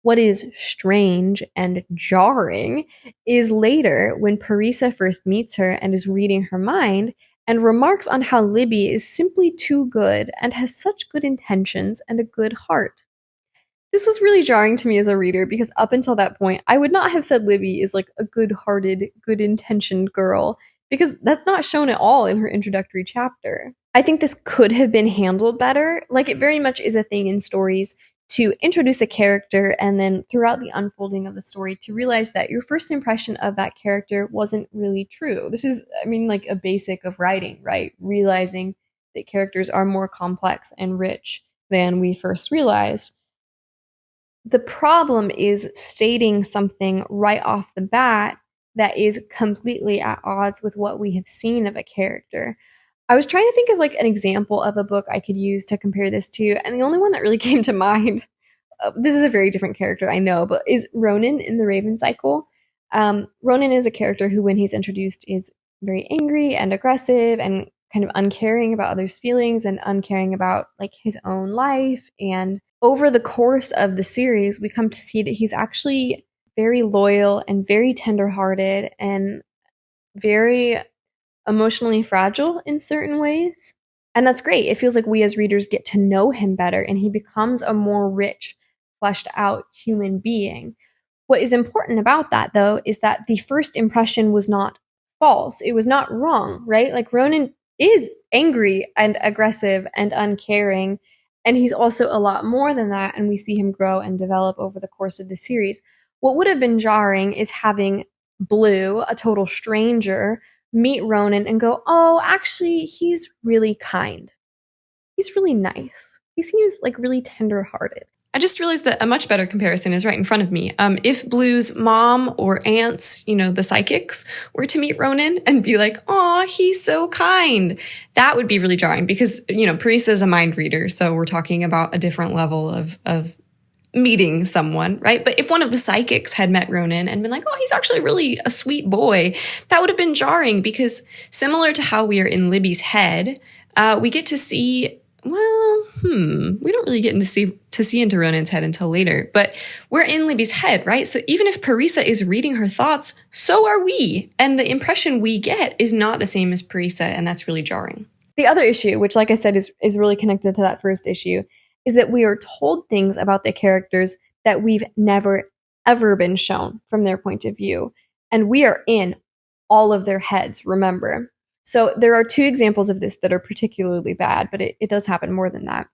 What is strange and jarring is later when Parisa first meets her and is reading her mind and remarks on how Libby is simply too good and has such good intentions and a good heart. This was really jarring to me as a reader because up until that point, I would not have said Libby is like a good-hearted, good-intentioned girl because that's not shown at all in her introductory chapter. I think this could have been handled better. Like, it very much is a thing in stories to introduce a character and then throughout the unfolding of the story to realize that your first impression of that character wasn't really true. This is, like a basic of writing, right? Realizing that characters are more complex and rich than we first realized. The problem is stating something right off the bat that is completely at odds with what we have seen of a character. I was trying to think of like an example of a book I could use to compare this to, and the only one that really came to mind, this is a very different character, I know, but is Ronan in the Raven Cycle. Ronan is a character who, when he's introduced, is very angry and aggressive and kind of uncaring about others' feelings and uncaring about like his own life. And over the course of the series, we come to see that he's actually very loyal and very tenderhearted and very emotionally fragile in certain ways. And that's great. It feels like we as readers get to know him better and he becomes a more rich, fleshed out human being. What is important about that, though, is that the first impression was not false. It was not wrong, right? Like, Ronan is angry and aggressive and uncaring, and he's also a lot more than that, and we see him grow and develop over the course of the series. What would have been jarring is having Blue, a total stranger, meet Ronan and go, oh, actually, he's really kind. He's really nice. He seems like really tender-hearted. I just realized that a much better comparison is right in front of me. If Blue's mom or aunts, the psychics, were to meet Ronan and be like, "Aw, he's so kind," that would be really jarring because, Parisa is a mind reader, so we're talking about a different level of meeting someone, right? But if one of the psychics had met Ronan and been like, "Oh, he's actually really a sweet boy," that would have been jarring because similar to how we are in Libby's head, we get to see. Well, we don't really get to see into Ronan's head until later, but we're in Libby's head, right? So even if Parisa is reading her thoughts, so are we. And the impression we get is not the same as Parisa, and that's really jarring. The other issue, which like I said is really connected to that first issue, is that we are told things about the characters that we've never, ever been shown from their point of view. And we are in all of their heads, remember. So there are two examples of this that are particularly bad, but it does happen more than that.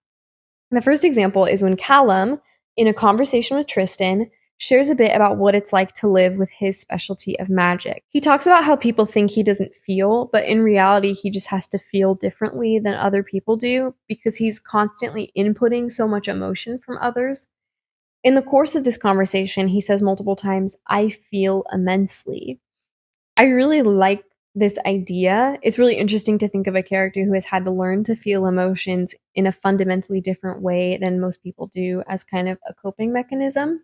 The first example is when Callum, in a conversation with Tristan, shares a bit about what it's like to live with his specialty of magic. He talks about how people think he doesn't feel, but in reality, he just has to feel differently than other people do because he's constantly inputting so much emotion from others. In the course of this conversation, he says multiple times, "I feel immensely." I really like this idea, it's really interesting to think of a character who has had to learn to feel emotions in a fundamentally different way than most people do as kind of a coping mechanism.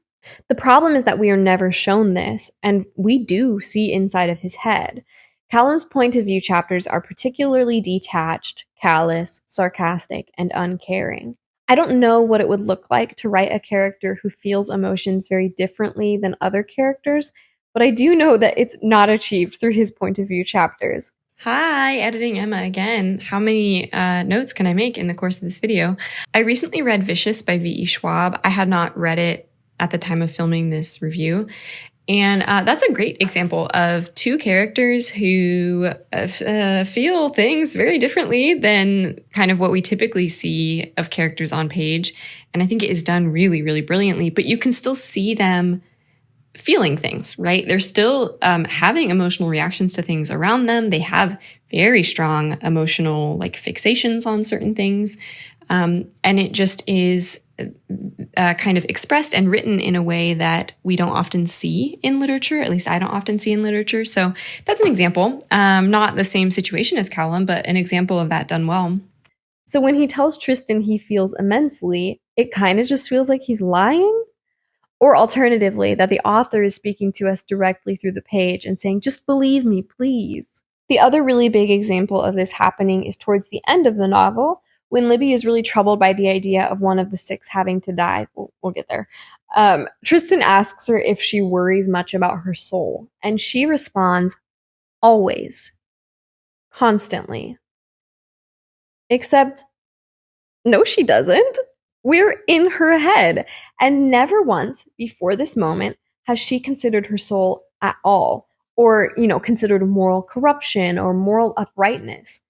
The problem is that we are never shown this, and we do see inside of his head. Callum's point of view chapters are particularly detached, callous, sarcastic, and uncaring. I don't know what it would look like to write a character who feels emotions very differently than other characters, but I do know that it's not achieved through his point of view chapters. Hi, editing Emma again. How many notes can I make in the course of this video? I recently read Vicious by V.E. Schwab. I had not read it at the time of filming this review. And that's a great example of two characters who feel things very differently than kind of what we typically see of characters on page. And I think it is done really, really brilliantly, but you can still see them feeling things, right? They're still having emotional reactions to things around them. They have very strong emotional like fixations on certain things. And it just is kind of expressed and written in a way that we don't often see in literature. At least I don't often see in literature. So that's an example. Not the same situation as Callum, but an example of that done well. So when he tells Tristan he feels immensely, it kind of just feels like he's lying. Or alternatively, that the author is speaking to us directly through the page and saying, just believe me, please. The other really big example of this happening is towards the end of the novel, when Libby is really troubled by the idea of one of the six having to die. We'll get there. Tristan asks her if she worries much about her soul, and she responds, always, constantly. Except, no, she doesn't. We're in her head, and never once before this moment has she considered her soul at all, or, considered moral corruption or moral uprightness.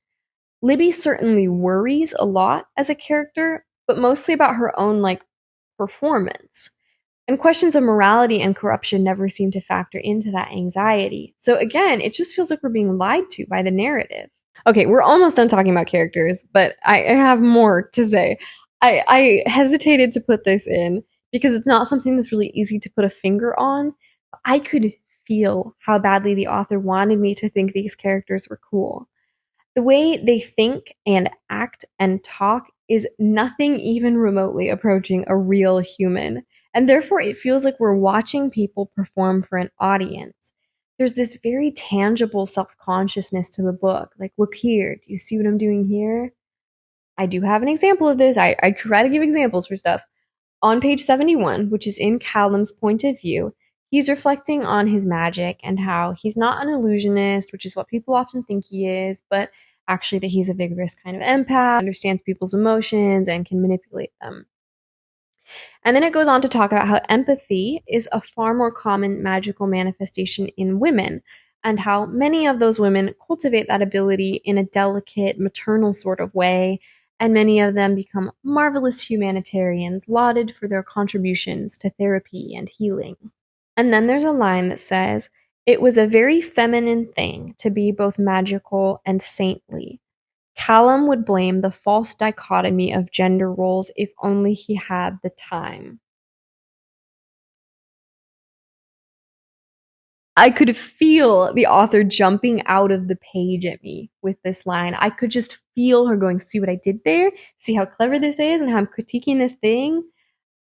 Libby certainly worries a lot as a character, but mostly about her own, performance. And questions of morality and corruption never seem to factor into that anxiety. So again, it just feels like we're being lied to by the narrative. Okay, we're almost done talking about characters, but I have more to say. I hesitated to put this in because it's not something that's really easy to put a finger on. I could feel how badly the author wanted me to think these characters were cool. The way they think and act and talk is nothing even remotely approaching a real human, and therefore it feels like we're watching people perform for an audience. There's this very tangible self-consciousness to the book. Like, look here, do you see what I'm doing here? I do have an example of this. I try to give examples for stuff. On page 71, which is in Callum's point of view, he's reflecting on his magic and how he's not an illusionist, which is what people often think he is, but actually that he's a vigorous kind of empath, understands people's emotions, and can manipulate them. And then it goes on to talk about how empathy is a far more common magical manifestation in women, and how many of those women cultivate that ability in a delicate, maternal sort of way, and many of them become marvelous humanitarians, lauded for their contributions to therapy and healing. And then there's a line that says, "It was a very feminine thing to be both magical and saintly. Callum would blame the false dichotomy of gender roles if only he had the time." I could feel the author jumping out of the page at me with this line. I could just feel her going, see what I did there? See how clever this is and how I'm critiquing this thing?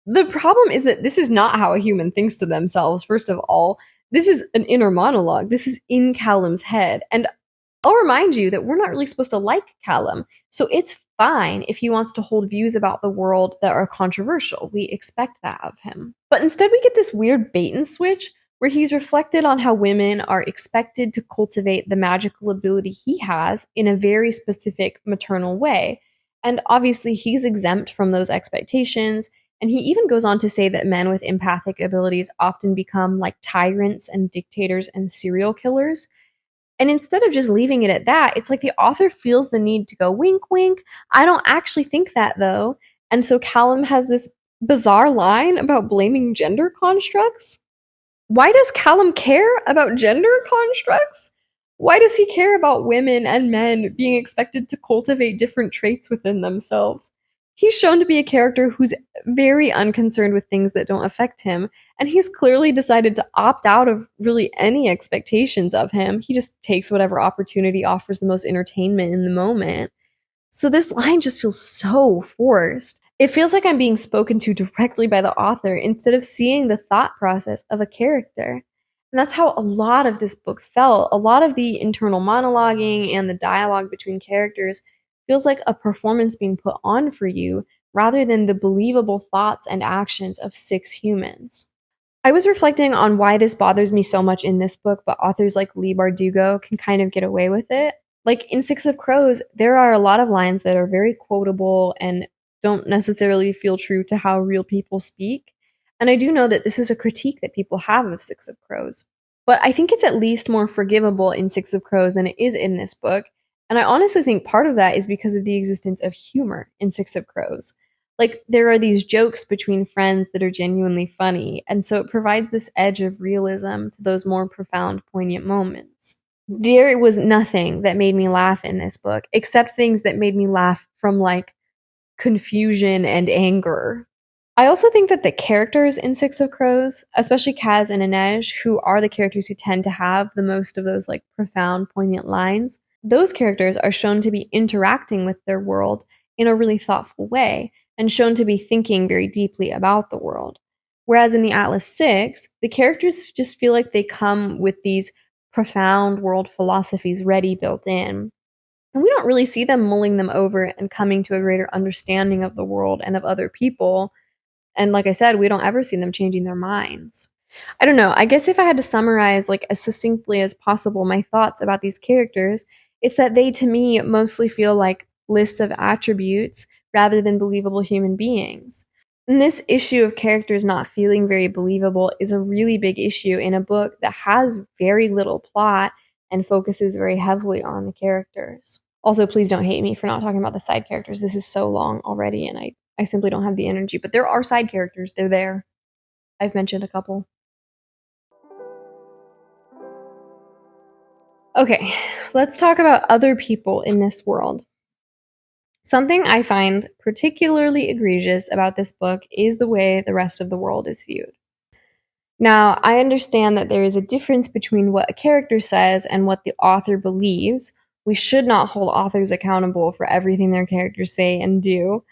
The problem is that this is not how a human thinks to themselves, first of all. This is an inner monologue. This is in Callum's head. And I'll remind you that we're not really supposed to like Callum. So it's fine if he wants to hold views about the world that are controversial. We expect that of him. But instead we get this weird bait and switch where he's reflected on how women are expected to cultivate the magical ability he has in a very specific maternal way. And obviously he's exempt from those expectations. And he even goes on to say that men with empathic abilities often become like tyrants and dictators and serial killers. And instead of just leaving it at that, it's like the author feels the need to go, wink, wink. I don't actually think that, though. And so Callum has this bizarre line about blaming gender constructs. Why does Callum care about gender constructs? Why does he care about women and men being expected to cultivate different traits within themselves? He's shown to be a character who's very unconcerned with things that don't affect him, and he's clearly decided to opt out of really any expectations of him. He just takes whatever opportunity offers the most entertainment in the moment. So this line just feels so forced. It feels like I'm being spoken to directly by the author instead of seeing the thought process of a character. And that's how a lot of this book felt. A lot of the internal monologuing and the dialogue between characters feels like a performance being put on for you rather than the believable thoughts and actions of six humans. I was reflecting on why this bothers me so much in this book, but authors like Leigh Bardugo can kind of get away with it. Like in Six of Crows, there are a lot of lines that are very quotable and don't necessarily feel true to how real people speak. And I do know that this is a critique that people have of Six of Crows. But I think it's at least more forgivable in Six of Crows than it is in this book. And I honestly think part of that is because of the existence of humor in Six of Crows. Like, there are these jokes between friends that are genuinely funny, and so it provides this edge of realism to those more profound, poignant moments. There was nothing that made me laugh in this book, except things that made me laugh from, like, confusion and anger. I also think that the characters in Six of Crows, especially Kaz and Inej, who are the characters who tend to have the most of those, like, profound, poignant lines, those characters are shown to be interacting with their world in a really thoughtful way, and shown to be thinking very deeply about the world. Whereas in the Atlas Six, the characters just feel like they come with these profound world philosophies ready built in. And we don't really see them mulling them over and coming to a greater understanding of the world and of other people. And like I said, we don't ever see them changing their minds. I don't know. I guess if I had to summarize like as succinctly as possible my thoughts about these characters, it's that they to me mostly feel like lists of attributes rather than believable human beings. And this issue of characters not feeling very believable is a really big issue in a book that has very little plot and focuses very heavily on the characters. Also, please don't hate me for not talking about the side characters. This is so long already, and I simply don't have the energy. But there are side characters. They're there. I've mentioned a couple. Okay, let's talk about other people in this world. Something I find particularly egregious about this book is the way the rest of the world is viewed. Now, I understand that there is a difference between what a character says and what the author believes. We should not hold authors accountable for everything their characters say and do.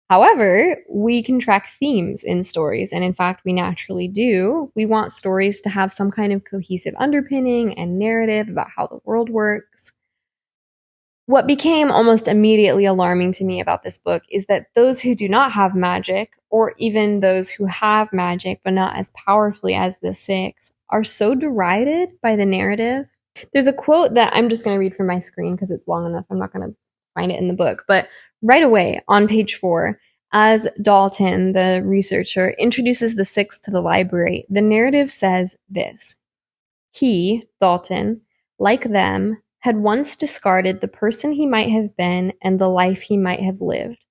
However, we can track themes in stories, and in fact, we naturally do. We want stories to have some kind of cohesive underpinning and narrative about how the world works. What became almost immediately alarming to me about this book is that those who do not have magic, or even those who have magic but not as powerfully as the six, are so derided by the narrative. There's a quote that I'm just going to read from my screen because it's long enough. I'm not going to find it in the book. But right away on page 4, as Dalton, the researcher, introduces the six to the library, the narrative says this: he, Dalton, like them, had once discarded the person he might have been and the life he might have lived,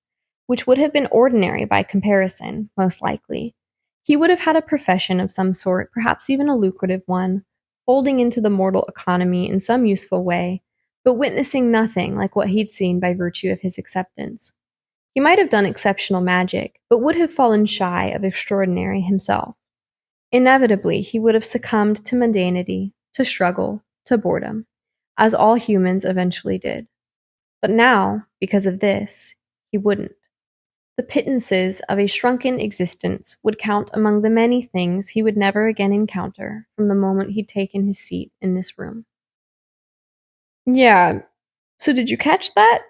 which would have been ordinary by comparison, most likely. He would have had a profession of some sort, perhaps even a lucrative one, folding into the mortal economy in some useful way, but witnessing nothing like what he'd seen by virtue of his acceptance. He might have done exceptional magic, but would have fallen shy of extraordinary himself. Inevitably, he would have succumbed to mundanity, to struggle, to boredom, as all humans eventually did. But now, because of this, he wouldn't. The pittances of a shrunken existence would count among the many things he would never again encounter from the moment he'd taken his seat in this room. Yeah, so did you catch that?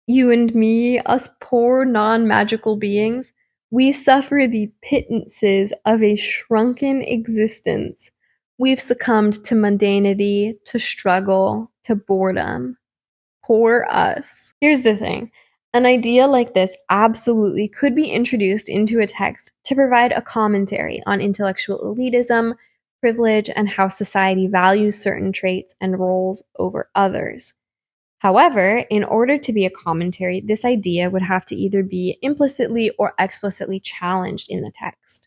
You and me, us poor non-magical beings, we suffer the pittances of a shrunken existence. We've succumbed to mundanity, to struggle, to boredom. Poor us. Here's the thing. An idea like this absolutely could be introduced into a text to provide a commentary on intellectual elitism, privilege, and how society values certain traits and roles over others. However, in order to be a commentary, this idea would have to either be implicitly or explicitly challenged in the text.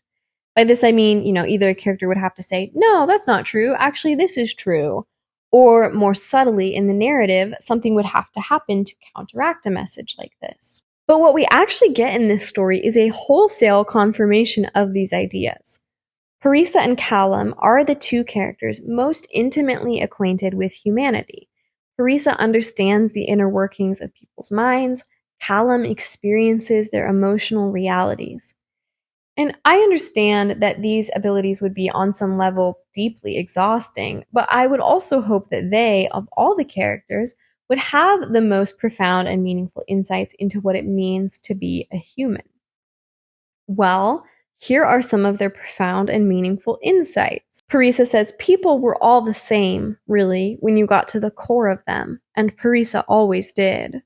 By this I mean, either a character would have to say, no, that's not true, actually this is true. Or more subtly in the narrative, something would have to happen to counteract a message like this. But what we actually get in this story is a wholesale confirmation of these ideas. Parisa and Callum are the two characters most intimately acquainted with humanity. Parisa understands the inner workings of people's minds. Callum experiences their emotional realities. And I understand that these abilities would be on some level deeply exhausting, but I would also hope that they, of all the characters, would have the most profound and meaningful insights into what it means to be a human. Well, here are some of their profound and meaningful insights. Parisa says people were all the same, really, when you got to the core of them, and Parisa always did.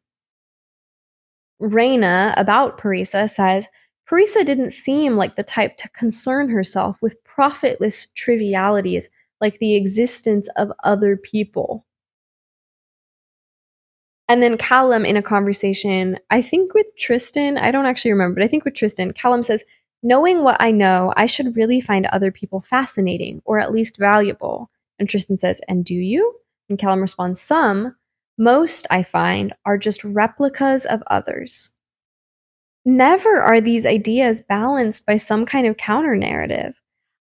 Reina, about Parisa, says Parisa didn't seem like the type to concern herself with profitless trivialities like the existence of other people. And then Callum, in a conversation, I think with Tristan, I don't actually remember, but I think with Tristan, Callum says, knowing what I know, I should really find other people fascinating or at least valuable. And Tristan says, and do you? And Callum responds, some. Most, I find, are just replicas of others. Never are these ideas balanced by some kind of counter narrative.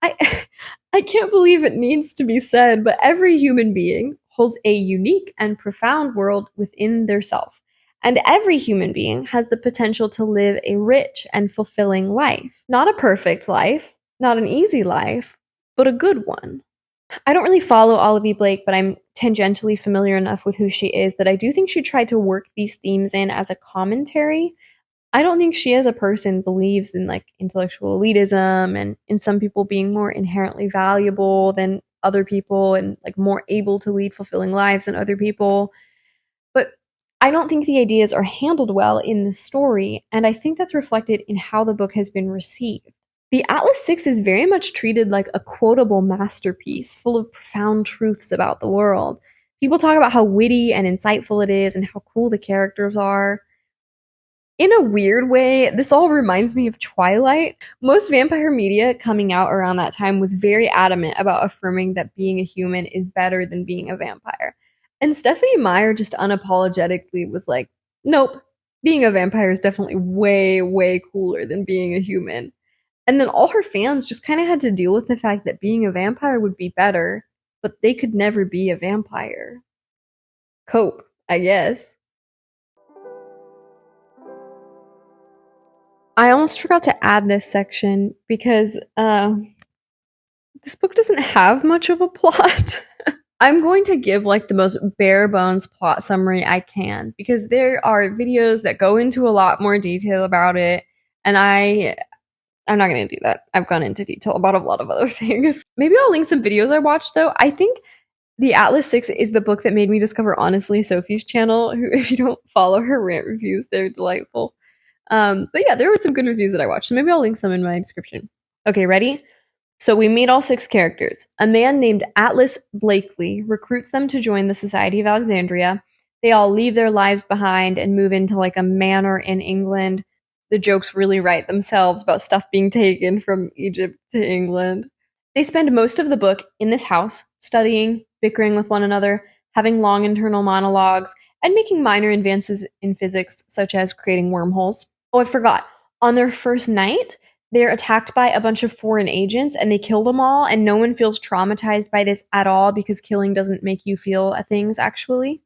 I, I can't believe it needs to be said, but every human being holds a unique and profound world within their self. And every human being has the potential to live a rich and fulfilling life. Not a perfect life, not an easy life, but a good one. I don't really follow Olivia Blake, but I'm tangentially familiar enough with who she is that I do think she tried to work these themes in as a commentary. I don't think she as a person believes in like intellectual elitism and in some people being more inherently valuable than other people and like more able to lead fulfilling lives than other people. But I don't think the ideas are handled well in the story, and I think that's reflected in how the book has been received. The Atlas Six is very much treated like a quotable masterpiece full of profound truths about the world. People talk about how witty and insightful it is and how cool the characters are. In a weird way, this all reminds me of Twilight. Most vampire media coming out around that time was very adamant about affirming that being a human is better than being a vampire. And Stephanie Meyer just unapologetically was like, nope, being a vampire is definitely way, way cooler than being a human. And then all her fans just kind of had to deal with the fact that being a vampire would be better, but they could never be a vampire. Cope, I guess. I almost forgot to add this section because this book doesn't have much of a plot. I'm going to give like the most bare bones plot summary I can because there are videos that go into a lot more detail about it, and I'm not going to do that. I've gone into detail about a lot of other things. Maybe I'll link some videos I watched though. I think the Atlas Six is the book that made me discover Honestly Sophie's channel. Who, if you don't follow her rant reviews, they're delightful. But yeah, there were some good reviews that I watched, so maybe I'll link some in my description. Okay, ready? So we meet all six characters. A man named Atlas Blakely recruits them to join the Society of Alexandria. They all leave their lives behind and move into like a manor in England. The jokes really write themselves about stuff being taken from Egypt to England. They spend most of the book in this house, studying, bickering with one another, having long internal monologues, and making minor advances in physics, such as creating wormholes. Oh, I forgot. On their first night, they're attacked by a bunch of foreign agents and they kill them all, and no one feels traumatized by this at all because killing doesn't make you feel things, actually.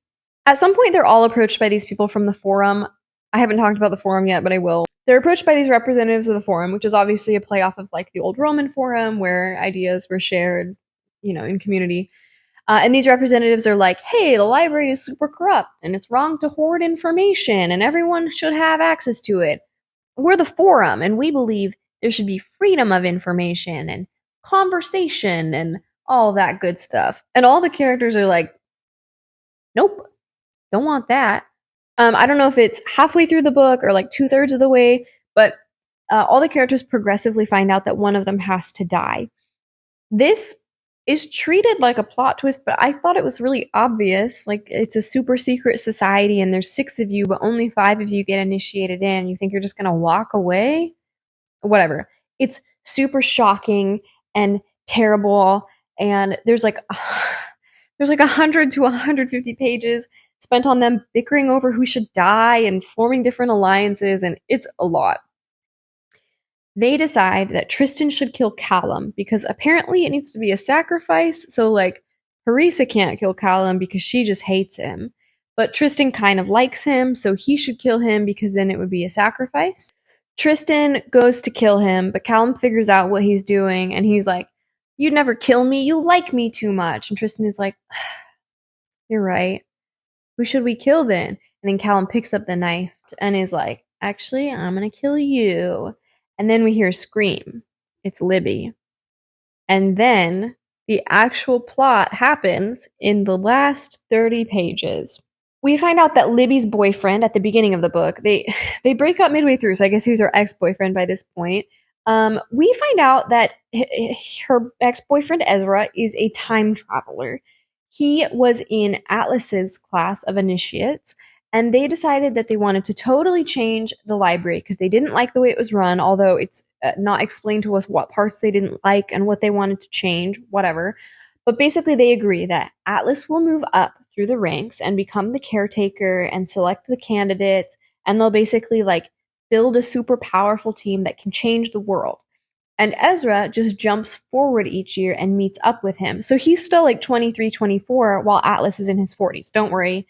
At some point, they're all approached by these people from the Forum. I haven't talked about the Forum yet, but I will. They're approached by these representatives of the Forum, which is obviously a play off of like the old Roman Forum where ideas were shared, in community. And these representatives are like, hey, the library is super corrupt and it's wrong to hoard information and everyone should have access to it. We're the Forum and we believe there should be freedom of information and conversation and all that good stuff. And all the characters are like, nope, don't want that. I don't know if it's halfway through the book or like 2/3 of the way, but all the characters progressively find out that one of them has to die. This is treated like a plot twist, but I thought it was really obvious. Like, it's a super secret society and there's 6 of you, but only 5 of you get initiated in. You think you're just gonna walk away? Whatever. It's super shocking and terrible, and there's like 100 to 150 pages spent on them bickering over who should die and forming different alliances, and it's a lot. They decide that Tristan should kill Callum because apparently it needs to be a sacrifice. So, like, Harissa can't kill Callum because she just hates him. But Tristan kind of likes him, so he should kill him because then it would be a sacrifice. Tristan goes to kill him, but Callum figures out what he's doing and he's like, "You'd never kill me, you like me too much." And Tristan is like, "You're right. Who should we kill then?" And then Callum picks up the knife and is like, "Actually, I'm gonna kill you." And then we hear a scream. It's Libby. And then the actual plot happens in the last 30 pages. We find out that Libby's boyfriend at the beginning of the book, they break up midway through, so I guess he was her ex-boyfriend by this point. We find out that her ex-boyfriend Ezra is a time traveler. He was in Atlas's class of initiates, and they decided that they wanted to totally change the library because they didn't like the way it was run, although it's not explained to us what parts they didn't like and what they wanted to change, whatever. But basically, they agree that Atlas will move up through the ranks and become the caretaker and select the candidates, and they'll basically like build a super powerful team that can change the world. And Ezra just jumps forward each year and meets up with him. So he's still like 23, 24, while Atlas is in his 40s. Don't worry,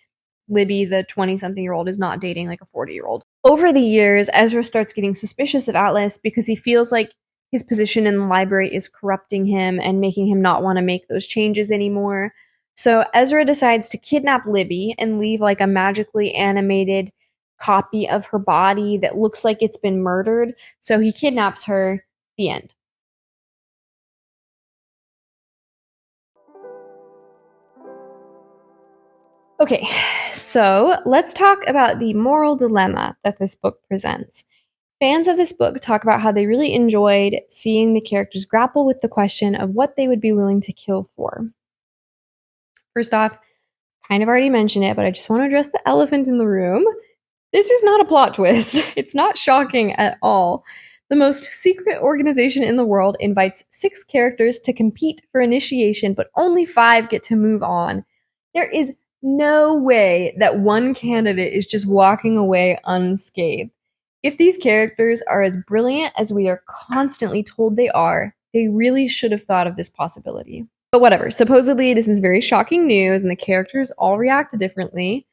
Libby, the 20-something-year-old, is not dating like a 40-year-old. Over the years, Ezra starts getting suspicious of Atlas because he feels like his position in the library is corrupting him and making him not want to make those changes anymore. So Ezra decides to kidnap Libby and leave like a magically animated copy of her body that looks like it's been murdered. So he kidnaps her. The end. Okay, so let's talk about the moral dilemma that this book presents. Fans of this book talk about how they really enjoyed seeing the characters grapple with the question of what they would be willing to kill for. First off, kind of already mentioned it, but I just want to address the elephant in the room. This is not a plot twist. It's not shocking at all. The most secret organization in the world invites 6 characters to compete for initiation, but only 5 get to move on. There is no way that one candidate is just walking away unscathed. If these characters are as brilliant as we are constantly told they are, they really should have thought of this possibility. But whatever, supposedly this is very shocking news and the characters all react differently.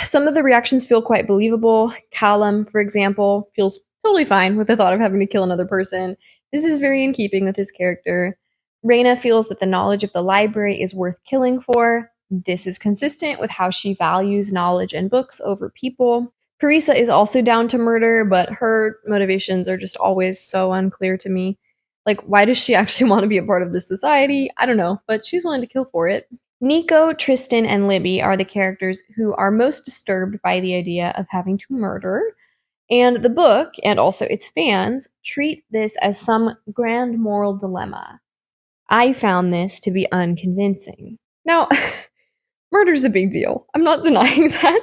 Some of the reactions feel quite believable. Callum, for example, feels totally fine with the thought of having to kill another person. This is very in keeping with his character. Reyna feels that the knowledge of the library is worth killing for. This is consistent with how she values knowledge and books over people. Carissa is also down to murder, but her motivations are just always so unclear to me. Like, why does she actually want to be a part of this society? I don't know, but she's willing to kill for it. Nico, Tristan, and Libby are the characters who are most disturbed by the idea of having to murder. And the book, and also its fans, treat this as some grand moral dilemma. I found this to be unconvincing. Now, murder's a big deal. I'm not denying that.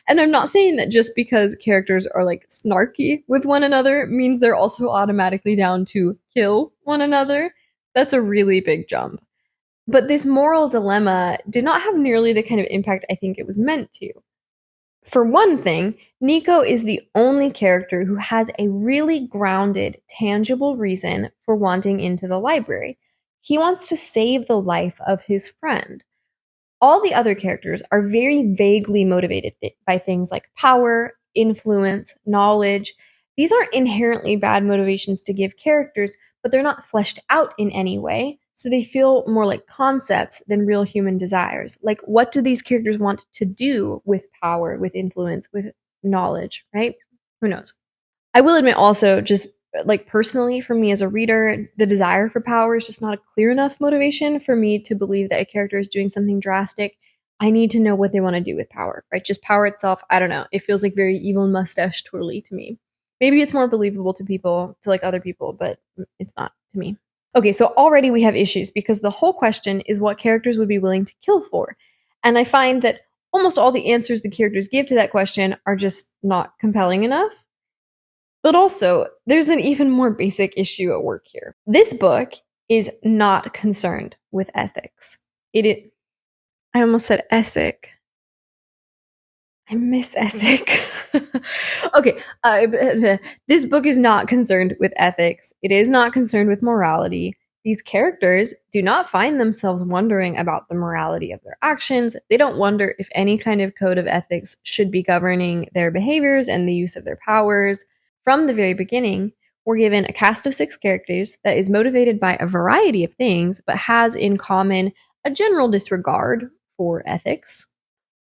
And I'm not saying that just because characters are like snarky with one another means they're also automatically down to kill one another. That's a really big jump. But this moral dilemma did not have nearly the kind of impact I think it was meant to. For one thing, Nico is the only character who has a really grounded, tangible reason for wanting into the library. He wants to save the life of his friend. All the other characters are very vaguely motivated by things like power, influence, knowledge. These aren't inherently bad motivations to give characters, but they're not fleshed out in any way. So they feel more like concepts than real human desires. Like, what do these characters want to do with power, with influence, with knowledge, right? Who knows? I will admit also, just like personally for me as a reader, the desire for power is just not a clear enough motivation for me to believe that a character is doing something drastic. I need to know what they want to do with power, right? Just power itself, I don't know. It feels like very evil mustache twirly to me. Maybe it's more believable to people, to like other people, but it's not to me. Okay, so already we have issues because the whole question is what characters would be willing to kill for. And I find that almost all the answers the characters give to that question are just not compelling enough. But also, there's an even more basic issue at work here. This book is not concerned with ethics. I almost said ethic. I miss Essek. Okay, this book is not concerned with ethics. It is not concerned with morality. These characters do not find themselves wondering about the morality of their actions. They don't wonder if any kind of code of ethics should be governing their behaviors and the use of their powers. From the very beginning, we're given a cast of 6 characters that is motivated by a variety of things, but has in common a general disregard for ethics.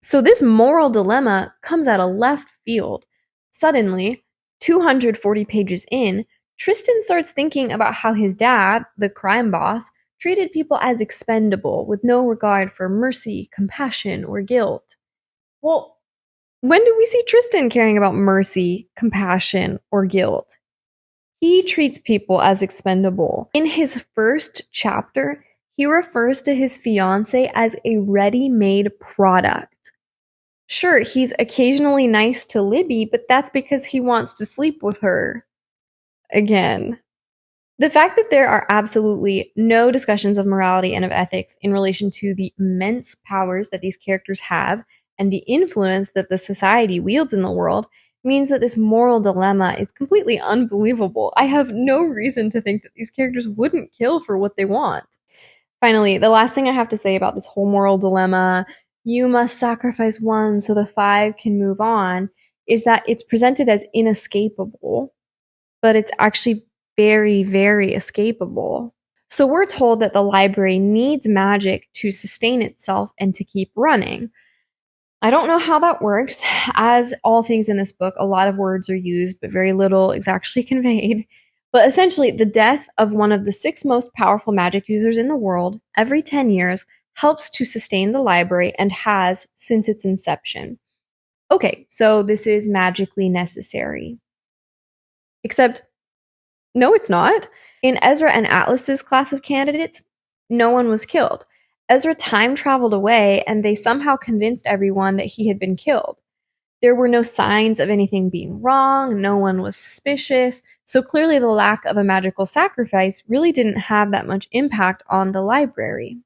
So this moral dilemma comes out of left field. Suddenly, 240 pages in, Tristan starts thinking about how his dad, the crime boss, treated people as expendable with no regard for mercy, compassion, or guilt. Well, when do we see Tristan caring about mercy, compassion, or guilt? He treats people as expendable. In his first chapter, he refers to his fiancée as a ready-made product. Sure, he's occasionally nice to Libby, but that's because he wants to sleep with her. Again. The fact that there are absolutely no discussions of morality and of ethics in relation to the immense powers that these characters have and the influence that the society wields in the world means that this moral dilemma is completely unbelievable. I have no reason to think that these characters wouldn't kill for what they want. Finally, the last thing I have to say about this whole moral dilemma, you must sacrifice one so the 5 can move on, is that it's presented as inescapable, but it's actually very, very escapable. So we're told that the library needs magic to sustain itself and to keep running. I don't know how that works. As all things in this book, a lot of words are used, but very little is actually conveyed. But essentially, the death of one of the 6 most powerful magic users in the world every 10 years helps to sustain the library and has since its inception. Okay, so this is magically necessary. Except, no, it's not. In Ezra and Atlas's class of candidates, no one was killed. Ezra time traveled away, and they somehow convinced everyone that he had been killed. There were no signs of anything being wrong, no one was suspicious, so clearly the lack of a magical sacrifice really didn't have that much impact on the library.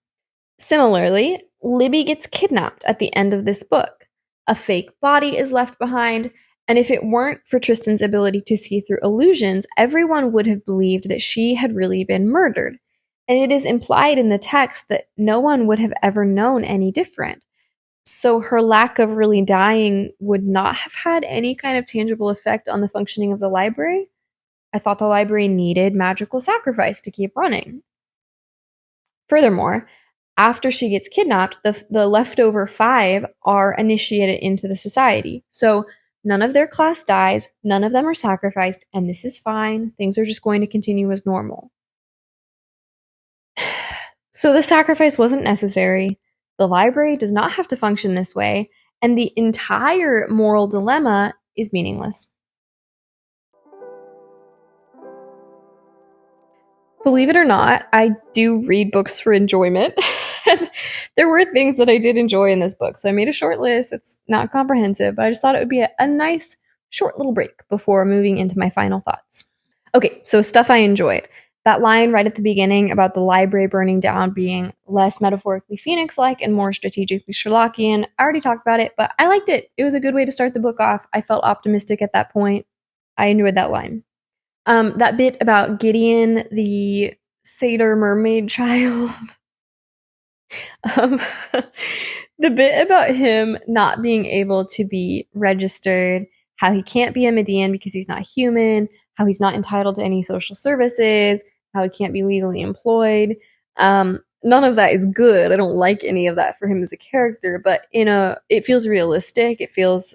Similarly, Libby gets kidnapped at the end of this book. A fake body is left behind, and if it weren't for Tristan's ability to see through illusions, everyone would have believed that she had really been murdered. And it is implied in the text that no one would have ever known any different. So her lack of really dying would not have had any kind of tangible effect on the functioning of the library. I thought the library needed magical sacrifice to keep running. Furthermore, after she gets kidnapped, the leftover 5 are initiated into the society. So none of their class dies, none of them are sacrificed, and this is fine. Things are just going to continue as normal. So the sacrifice wasn't necessary. The library does not have to function this way, and the entire moral dilemma is meaningless. Believe it or not, I do read books for enjoyment. There were things that I did enjoy in this book, so I made a short list. It's not comprehensive, but I just thought it would be a nice short little break before moving into my final thoughts. Okay, so stuff I enjoyed. That line right at the beginning about the library burning down being less metaphorically Phoenix-like and more strategically Sherlockian. I already talked about it, but I liked it. It was a good way to start the book off. I felt optimistic at that point. I enjoyed that line. That bit about Gideon, the satyr mermaid child. Um, the bit about him not being able to be registered, how he can't be a Median because he's not human, how he's not entitled to any social services, how he can't be legally employed. None of that is good. I don't like any of that for him as a character, but it feels realistic. It feels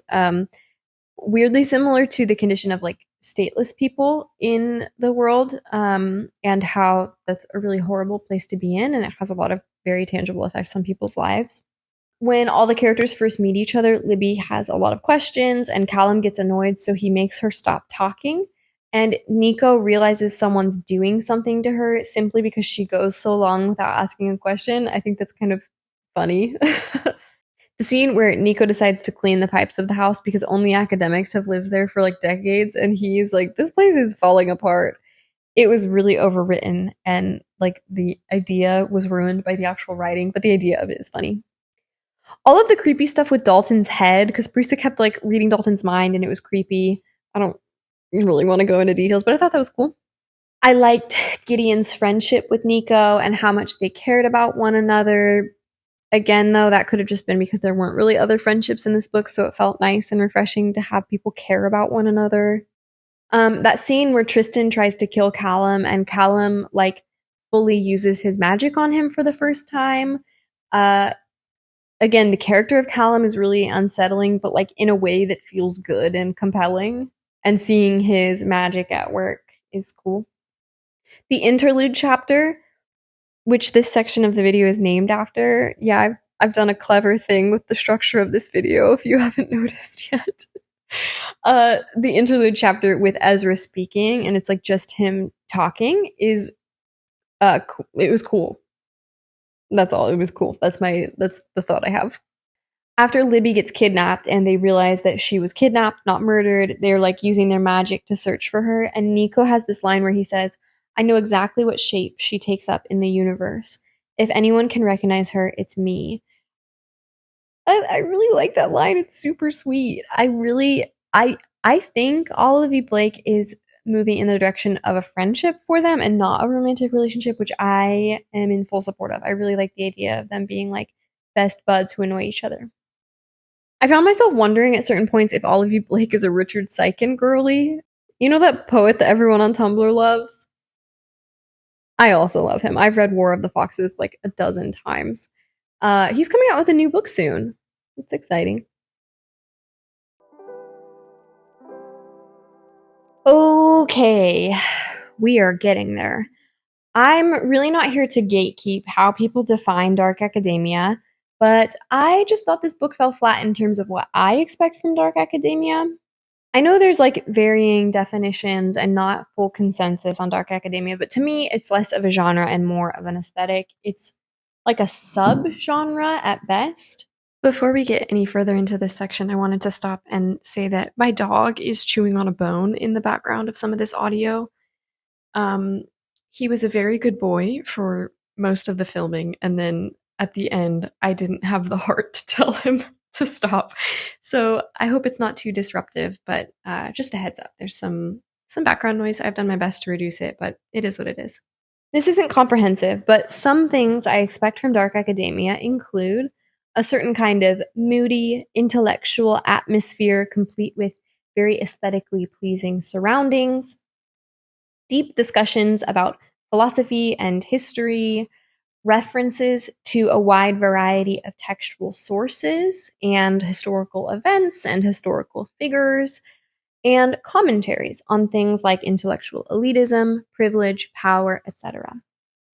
weirdly similar to the condition of like stateless people in the world, and how that's a really horrible place to be in, and it has a lot of very tangible effects on people's lives. When all the characters first meet each other, Libby has a lot of questions, and Callum gets annoyed, so he makes her stop talking. And Nico realizes someone's doing something to her simply because she goes so long without asking a question. I think that's kind of funny. The scene where Nico decides to clean the pipes of the house because only academics have lived there for like decades, and he's like, this place is falling apart. It was really overwritten, and like the idea was ruined by the actual writing, but the idea of it is funny. All of the creepy stuff with Dalton's head, because Brisa kept like reading Dalton's mind and it was creepy. I don't really want to go into details, but I thought that was cool. I liked Gideon's friendship with Nico and how much they cared about one another. Again, though, that could have just been because there weren't really other friendships in this book, so it felt nice and refreshing to have people care about one another. That scene where Tristan tries to kill Callum and Callum like fully uses his magic on him for the first time. Again, the character of Callum is really unsettling, but like in a way that feels good and compelling. And seeing his magic at work is cool. The interlude chapter, which this section of the video is named after, yeah, I've done a clever thing with the structure of this video if you haven't noticed yet. The interlude chapter with Ezra speaking, and it's like just him talking, is it was cool. That's all. It was cool. That's the thought I have. After Libby gets kidnapped and they realize that she was kidnapped, not murdered, they're like using their magic to search for her. And Nico has this line where he says, "I know exactly what shape she takes up in the universe. If anyone can recognize her, it's me." I really like that line. It's super sweet. I think Olivia Blake is moving in the direction of a friendship for them and not a romantic relationship, which I am in full support of. I really like the idea of them being like best buds who annoy each other. I found myself wondering at certain points if Olivia Blake is a Richard Sykin girly. You know that poet that everyone on Tumblr loves? I also love him. I've read War of the Foxes like a dozen times. He's coming out with a new book soon. It's exciting. Okay, we are getting there. I'm really not here to gatekeep how people define dark academia, but I just thought this book fell flat in terms of what I expect from dark academia. I know there's like varying definitions and not full consensus on dark academia, but to me, it's less of a genre and more of an aesthetic. It's like a sub-genre at best. Before we get any further into this section, I wanted to stop and say that my dog is chewing on a bone in the background of some of this audio. He was a very good boy for most of the filming, and then at the end, I didn't have the heart to tell him to stop. So I hope it's not too disruptive, but just a heads up. There's some background noise. I've done my best to reduce it, but it is what it is. This isn't comprehensive, but some things I expect from dark academia include a certain kind of moody, intellectual atmosphere complete with very aesthetically pleasing surroundings, deep discussions about philosophy and history, references to a wide variety of textual sources and historical events and historical figures, and commentaries on things like intellectual elitism, privilege, power, etc.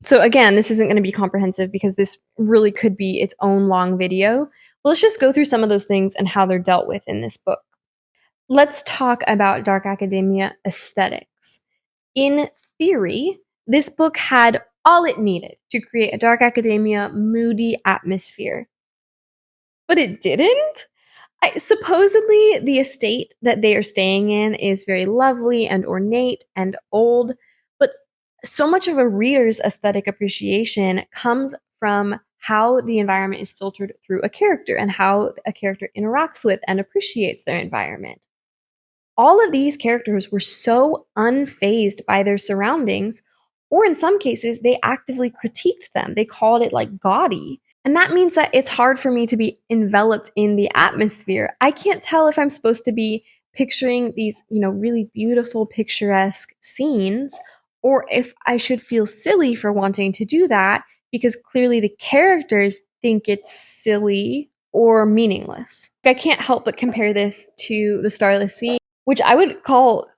So again, this isn't going to be comprehensive because this really could be its own long video. Well, let's just go through some of those things and how they're dealt with in this book. Let's talk about dark academia aesthetics. In theory, this book had all it needed to create a dark academia moody atmosphere. But it didn't? Supposedly, the estate that they are staying in is very lovely and ornate and old, but so much of a reader's aesthetic appreciation comes from how the environment is filtered through a character and how a character interacts with and appreciates their environment. All of these characters were so unfazed by their surroundings, or in some cases, they actively critiqued them. They called it like gaudy. And that means that it's hard for me to be enveloped in the atmosphere. I can't tell if I'm supposed to be picturing these, really beautiful, picturesque scenes, or if I should feel silly for wanting to do that because clearly the characters think it's silly or meaningless. I can't help but compare this to The Starless Sea, which I would call,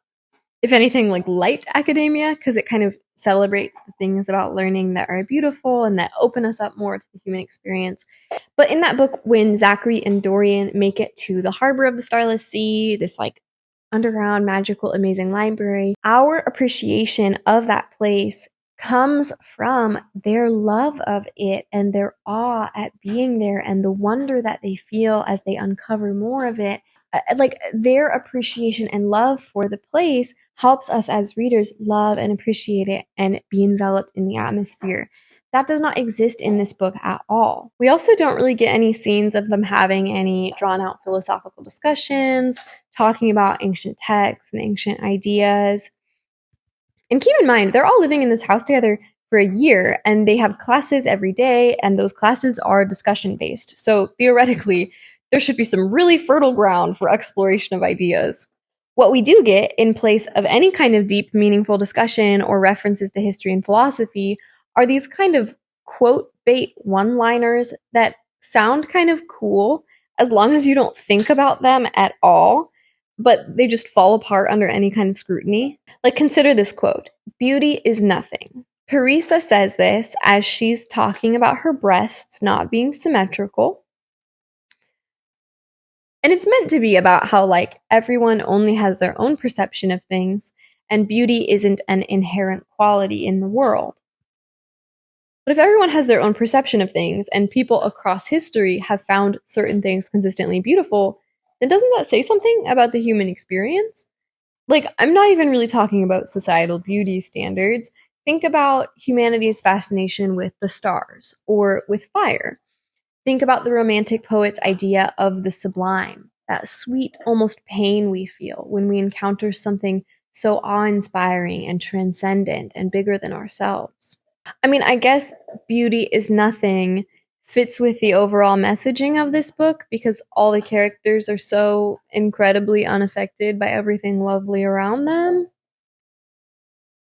if anything, like light academia, because it kind of celebrates the things about learning that are beautiful and that open us up more to the human experience. But in that book, when Zachary and Dorian make it to the harbor of the Starless Sea, this like underground, magical, amazing library, our appreciation of that place comes from their love of it and their awe at being there and the wonder that they feel as they uncover more of it. Like their appreciation and love for the place helps us as readers love and appreciate it and be enveloped in the atmosphere. That does not exist in this book at all. We also don't really get any scenes of them having any drawn out philosophical discussions, talking about ancient texts and ancient ideas. And keep in mind, they're all living in this house together for a year, and they have classes every day, and those classes are discussion based. So theoretically, there should be some really fertile ground for exploration of ideas. What we do get in place of any kind of deep, meaningful discussion or references to history and philosophy are these kind of quote bait one liners that sound kind of cool as long as you don't think about them at all, but they just fall apart under any kind of scrutiny. Like, consider this quote: "Beauty is nothing." Parisa says this as she's talking about her breasts not being symmetrical. And it's meant to be about how, like, everyone only has their own perception of things, and beauty isn't an inherent quality in the world. But if everyone has their own perception of things, and people across history have found certain things consistently beautiful, then doesn't that say something about the human experience? Like, I'm not even really talking about societal beauty standards. Think about humanity's fascination with the stars or with fire. Think about the Romantic poet's idea of the sublime, that sweet, almost pain we feel when we encounter something so awe-inspiring and transcendent and bigger than ourselves. I mean, I guess beauty is nothing fits with the overall messaging of this book because all the characters are so incredibly unaffected by everything lovely around them.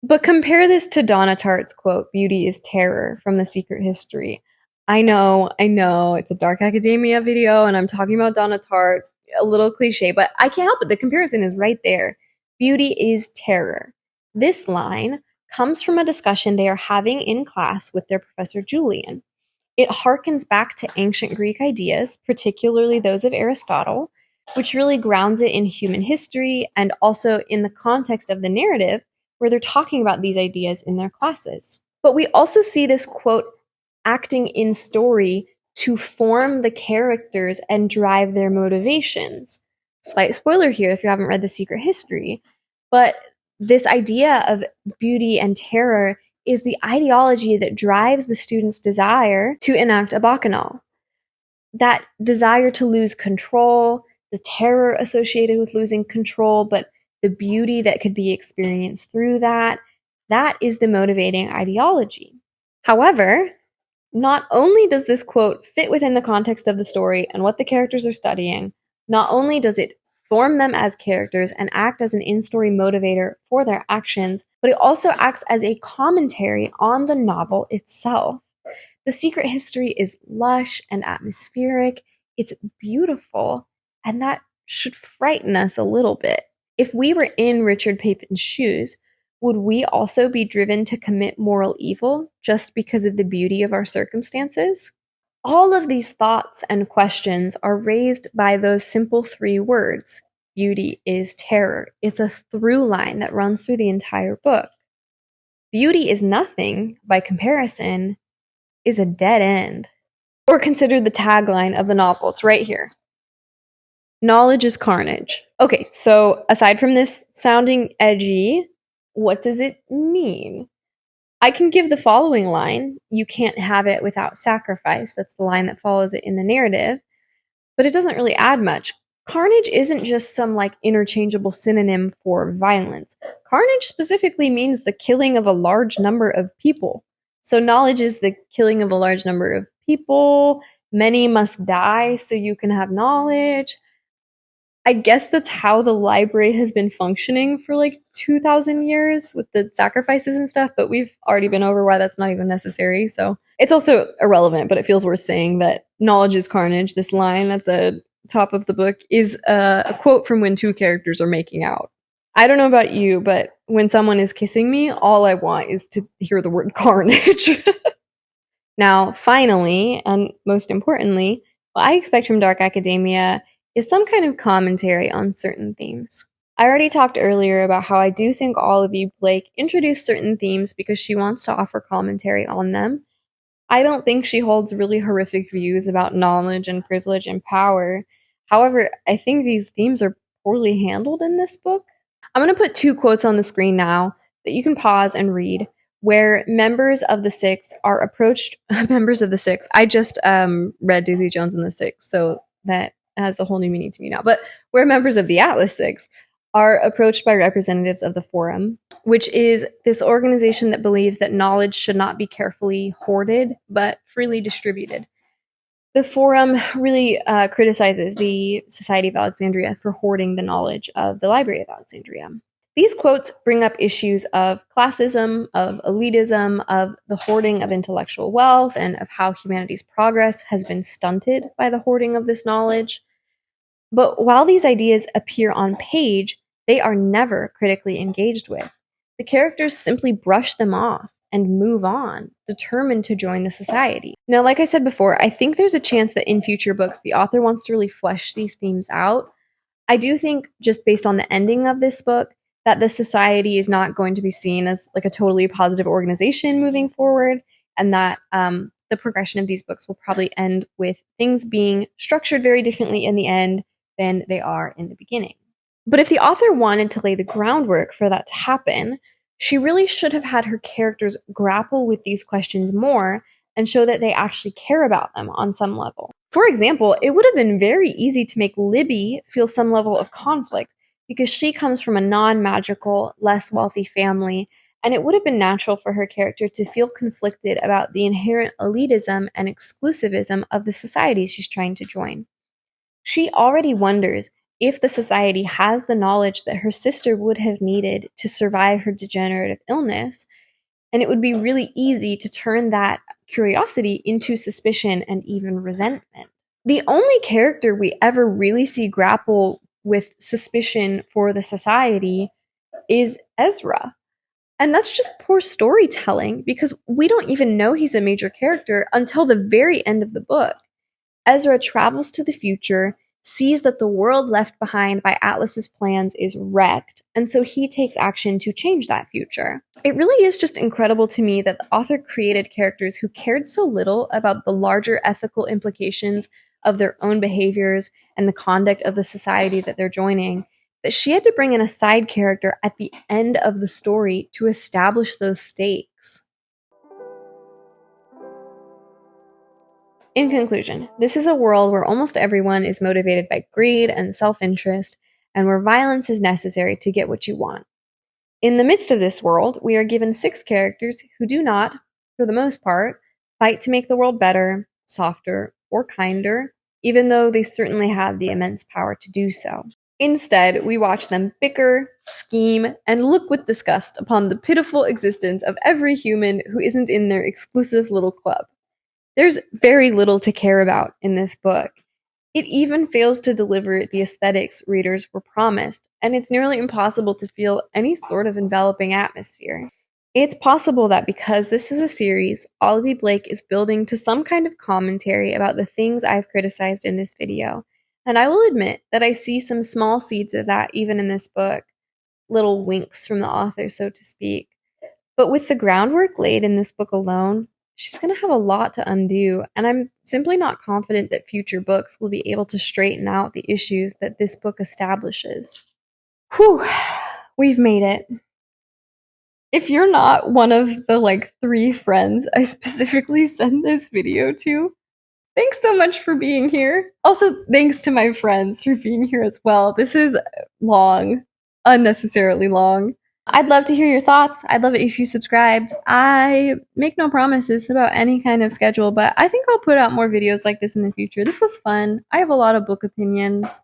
But compare this to Donna Tartt's quote, "Beauty is terror," from The Secret History. I know, it's a Dark Academia video, and I'm talking about Donna Tartt, a little cliche, but I can't help it. The comparison is right there. Beauty is terror. This line comes from a discussion they are having in class with their professor Julian. It harkens back to ancient Greek ideas, particularly those of Aristotle, which really grounds it in human history and also in the context of the narrative where they're talking about these ideas in their classes. But we also see this quote acting in story to form the characters and drive their motivations. Slight spoiler here if you haven't read The Secret History, but this idea of beauty and terror is the ideology that drives the student's desire to enact a bacchanal. That desire to lose control, the terror associated with losing control, but the beauty that could be experienced through that, that is the motivating ideology. However, not only does this quote fit within the context of the story and what the characters are studying, not only does it form them as characters and act as an in-story motivator for their actions, but it also acts as a commentary on the novel itself. The Secret History is lush and atmospheric, it's beautiful, and that should frighten us a little bit. If we were in Richard Papin's shoes, would we also be driven to commit moral evil just because of the beauty of our circumstances? All of these thoughts and questions are raised by those simple three words: beauty is terror. It's a through line that runs through the entire book. Beauty is nothing, by comparison, is a dead end. Or consider the tagline of the novel. It's right here. Knowledge is carnage. Okay, so aside from this sounding edgy, what does it mean? I can give the following line: "You can't have it without sacrifice." That's the line that follows it in the narrative, but it doesn't really add much. Carnage isn't just some like interchangeable synonym for violence. Carnage specifically means the killing of a large number of people. So knowledge is the killing of a large number of people. Many must die so you can have knowledge. I guess that's how the library has been functioning for like 2,000 years with the sacrifices and stuff, but we've already been over why that's not even necessary. So it's also irrelevant, but it feels worth saying that knowledge is carnage. This line at the top of the book is a quote from when two characters are making out. I don't know about you, but when someone is kissing me, all I want is to hear the word carnage. Now, finally, and most importantly, what I expect from Dark Academia is some kind of commentary on certain themes. I already talked earlier about how I do think Olive Blake introduced certain themes because she wants to offer commentary on them. I don't think she holds really horrific views about knowledge and privilege and power. However, I think these themes are poorly handled in this book. I'm going to put two quotes on the screen now that you can pause and read. where members of the Six are approached. Members of the Six. I just read Daisy Jones and the Six, so that has a whole new meaning to me now. But where members of the Atlas Six are approached by representatives of the Forum, which is this organization that believes that knowledge should not be carefully hoarded, but freely distributed. The Forum really criticizes the Society of Alexandria for hoarding the knowledge of the Library of Alexandria. These quotes bring up issues of classism, of elitism, of the hoarding of intellectual wealth, and of how humanity's progress has been stunted by the hoarding of this knowledge. But while these ideas appear on page, they are never critically engaged with. The characters simply brush them off and move on, determined to join the society. Now, like I said before, I think there's a chance that in future books, the author wants to really flesh these themes out. I do think, just based on the ending of this book, that the society is not going to be seen as like a totally positive organization moving forward, and that the progression of these books will probably end with things being structured very differently in the end than they are in the beginning. But if the author wanted to lay the groundwork for that to happen, she really should have had her characters grapple with these questions more and show that they actually care about them on some level. For example, it would have been very easy to make Libby feel some level of conflict because she comes from a non-magical, less wealthy family, and it would have been natural for her character to feel conflicted about the inherent elitism and exclusivism of the society she's trying to join. She already wonders if the society has the knowledge that her sister would have needed to survive her degenerative illness, and it would be really easy to turn that curiosity into suspicion and even resentment. The only character we ever really see grapple with suspicion for the society is Ezra. And that's just poor storytelling because we don't even know he's a major character until the very end of the book. Ezra travels to the future, sees that the world left behind by Atlas's plans is wrecked, and so he takes action to change that future. It really is just incredible to me that the author created characters who cared so little about the larger ethical implications of their own behaviors and the conduct of the society that they're joining, that she had to bring in a side character at the end of the story to establish those stakes. In conclusion, this is a world where almost everyone is motivated by greed and self-interest, and where violence is necessary to get what you want. In the midst of this world, we are given 6 characters who do not, for the most part, fight to make the world better, softer, or kinder, even though they certainly have the immense power to do so. Instead, we watch them bicker, scheme, and look with disgust upon the pitiful existence of every human who isn't in their exclusive little club. There's very little to care about in this book. It even fails to deliver the aesthetics readers were promised, and it's nearly impossible to feel any sort of enveloping atmosphere. It's possible that because this is a series, Olivia Blake is building to some kind of commentary about the things I've criticized in this video, and I will admit that I see some small seeds of that even in this book, little winks from the author, so to speak. But with the groundwork laid in this book alone, she's going to have a lot to undo, and I'm simply not confident that future books will be able to straighten out the issues that this book establishes. Whew, we've made it. If you're not one of the 3 friends I specifically sent this video to, thanks so much for being here. Also, thanks to my friends for being here as well. This is long, unnecessarily long. I'd love to hear your thoughts. I'd love it if you subscribed. I make no promises about any kind of schedule, but I think I'll put out more videos like this in the future. This was fun. I have a lot of book opinions.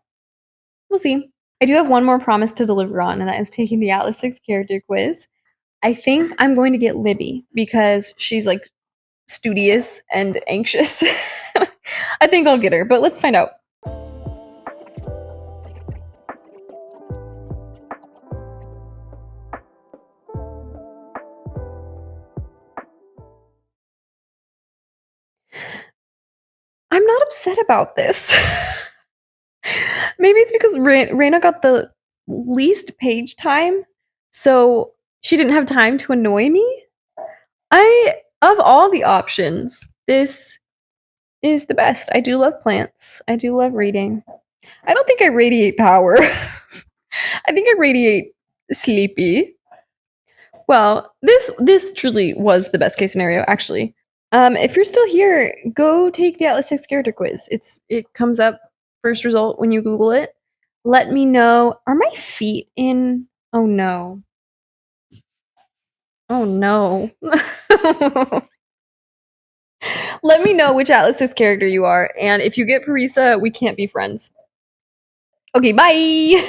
We'll see. I do have one more promise to deliver on, and that is taking the Atlas 6 character quiz. I think I'm going to get Libby because she's studious and anxious. I think I'll get her, but let's find out. I'm not upset about this. Maybe it's because Raina got the least page time, so she didn't have time to annoy me. Of all the options, this is the best. I do love plants. I do love reading. I don't think I radiate power. I think I radiate sleepy. Well, this truly was the best case scenario, actually. If you're still here, go take the Atlas 6 character quiz. It comes up first result when you Google it. Let me know. Are my feet in? Oh no. Oh no. Let me know which Atlas 6 character you are, and if you get Parisa, we can't be friends. Okay, bye!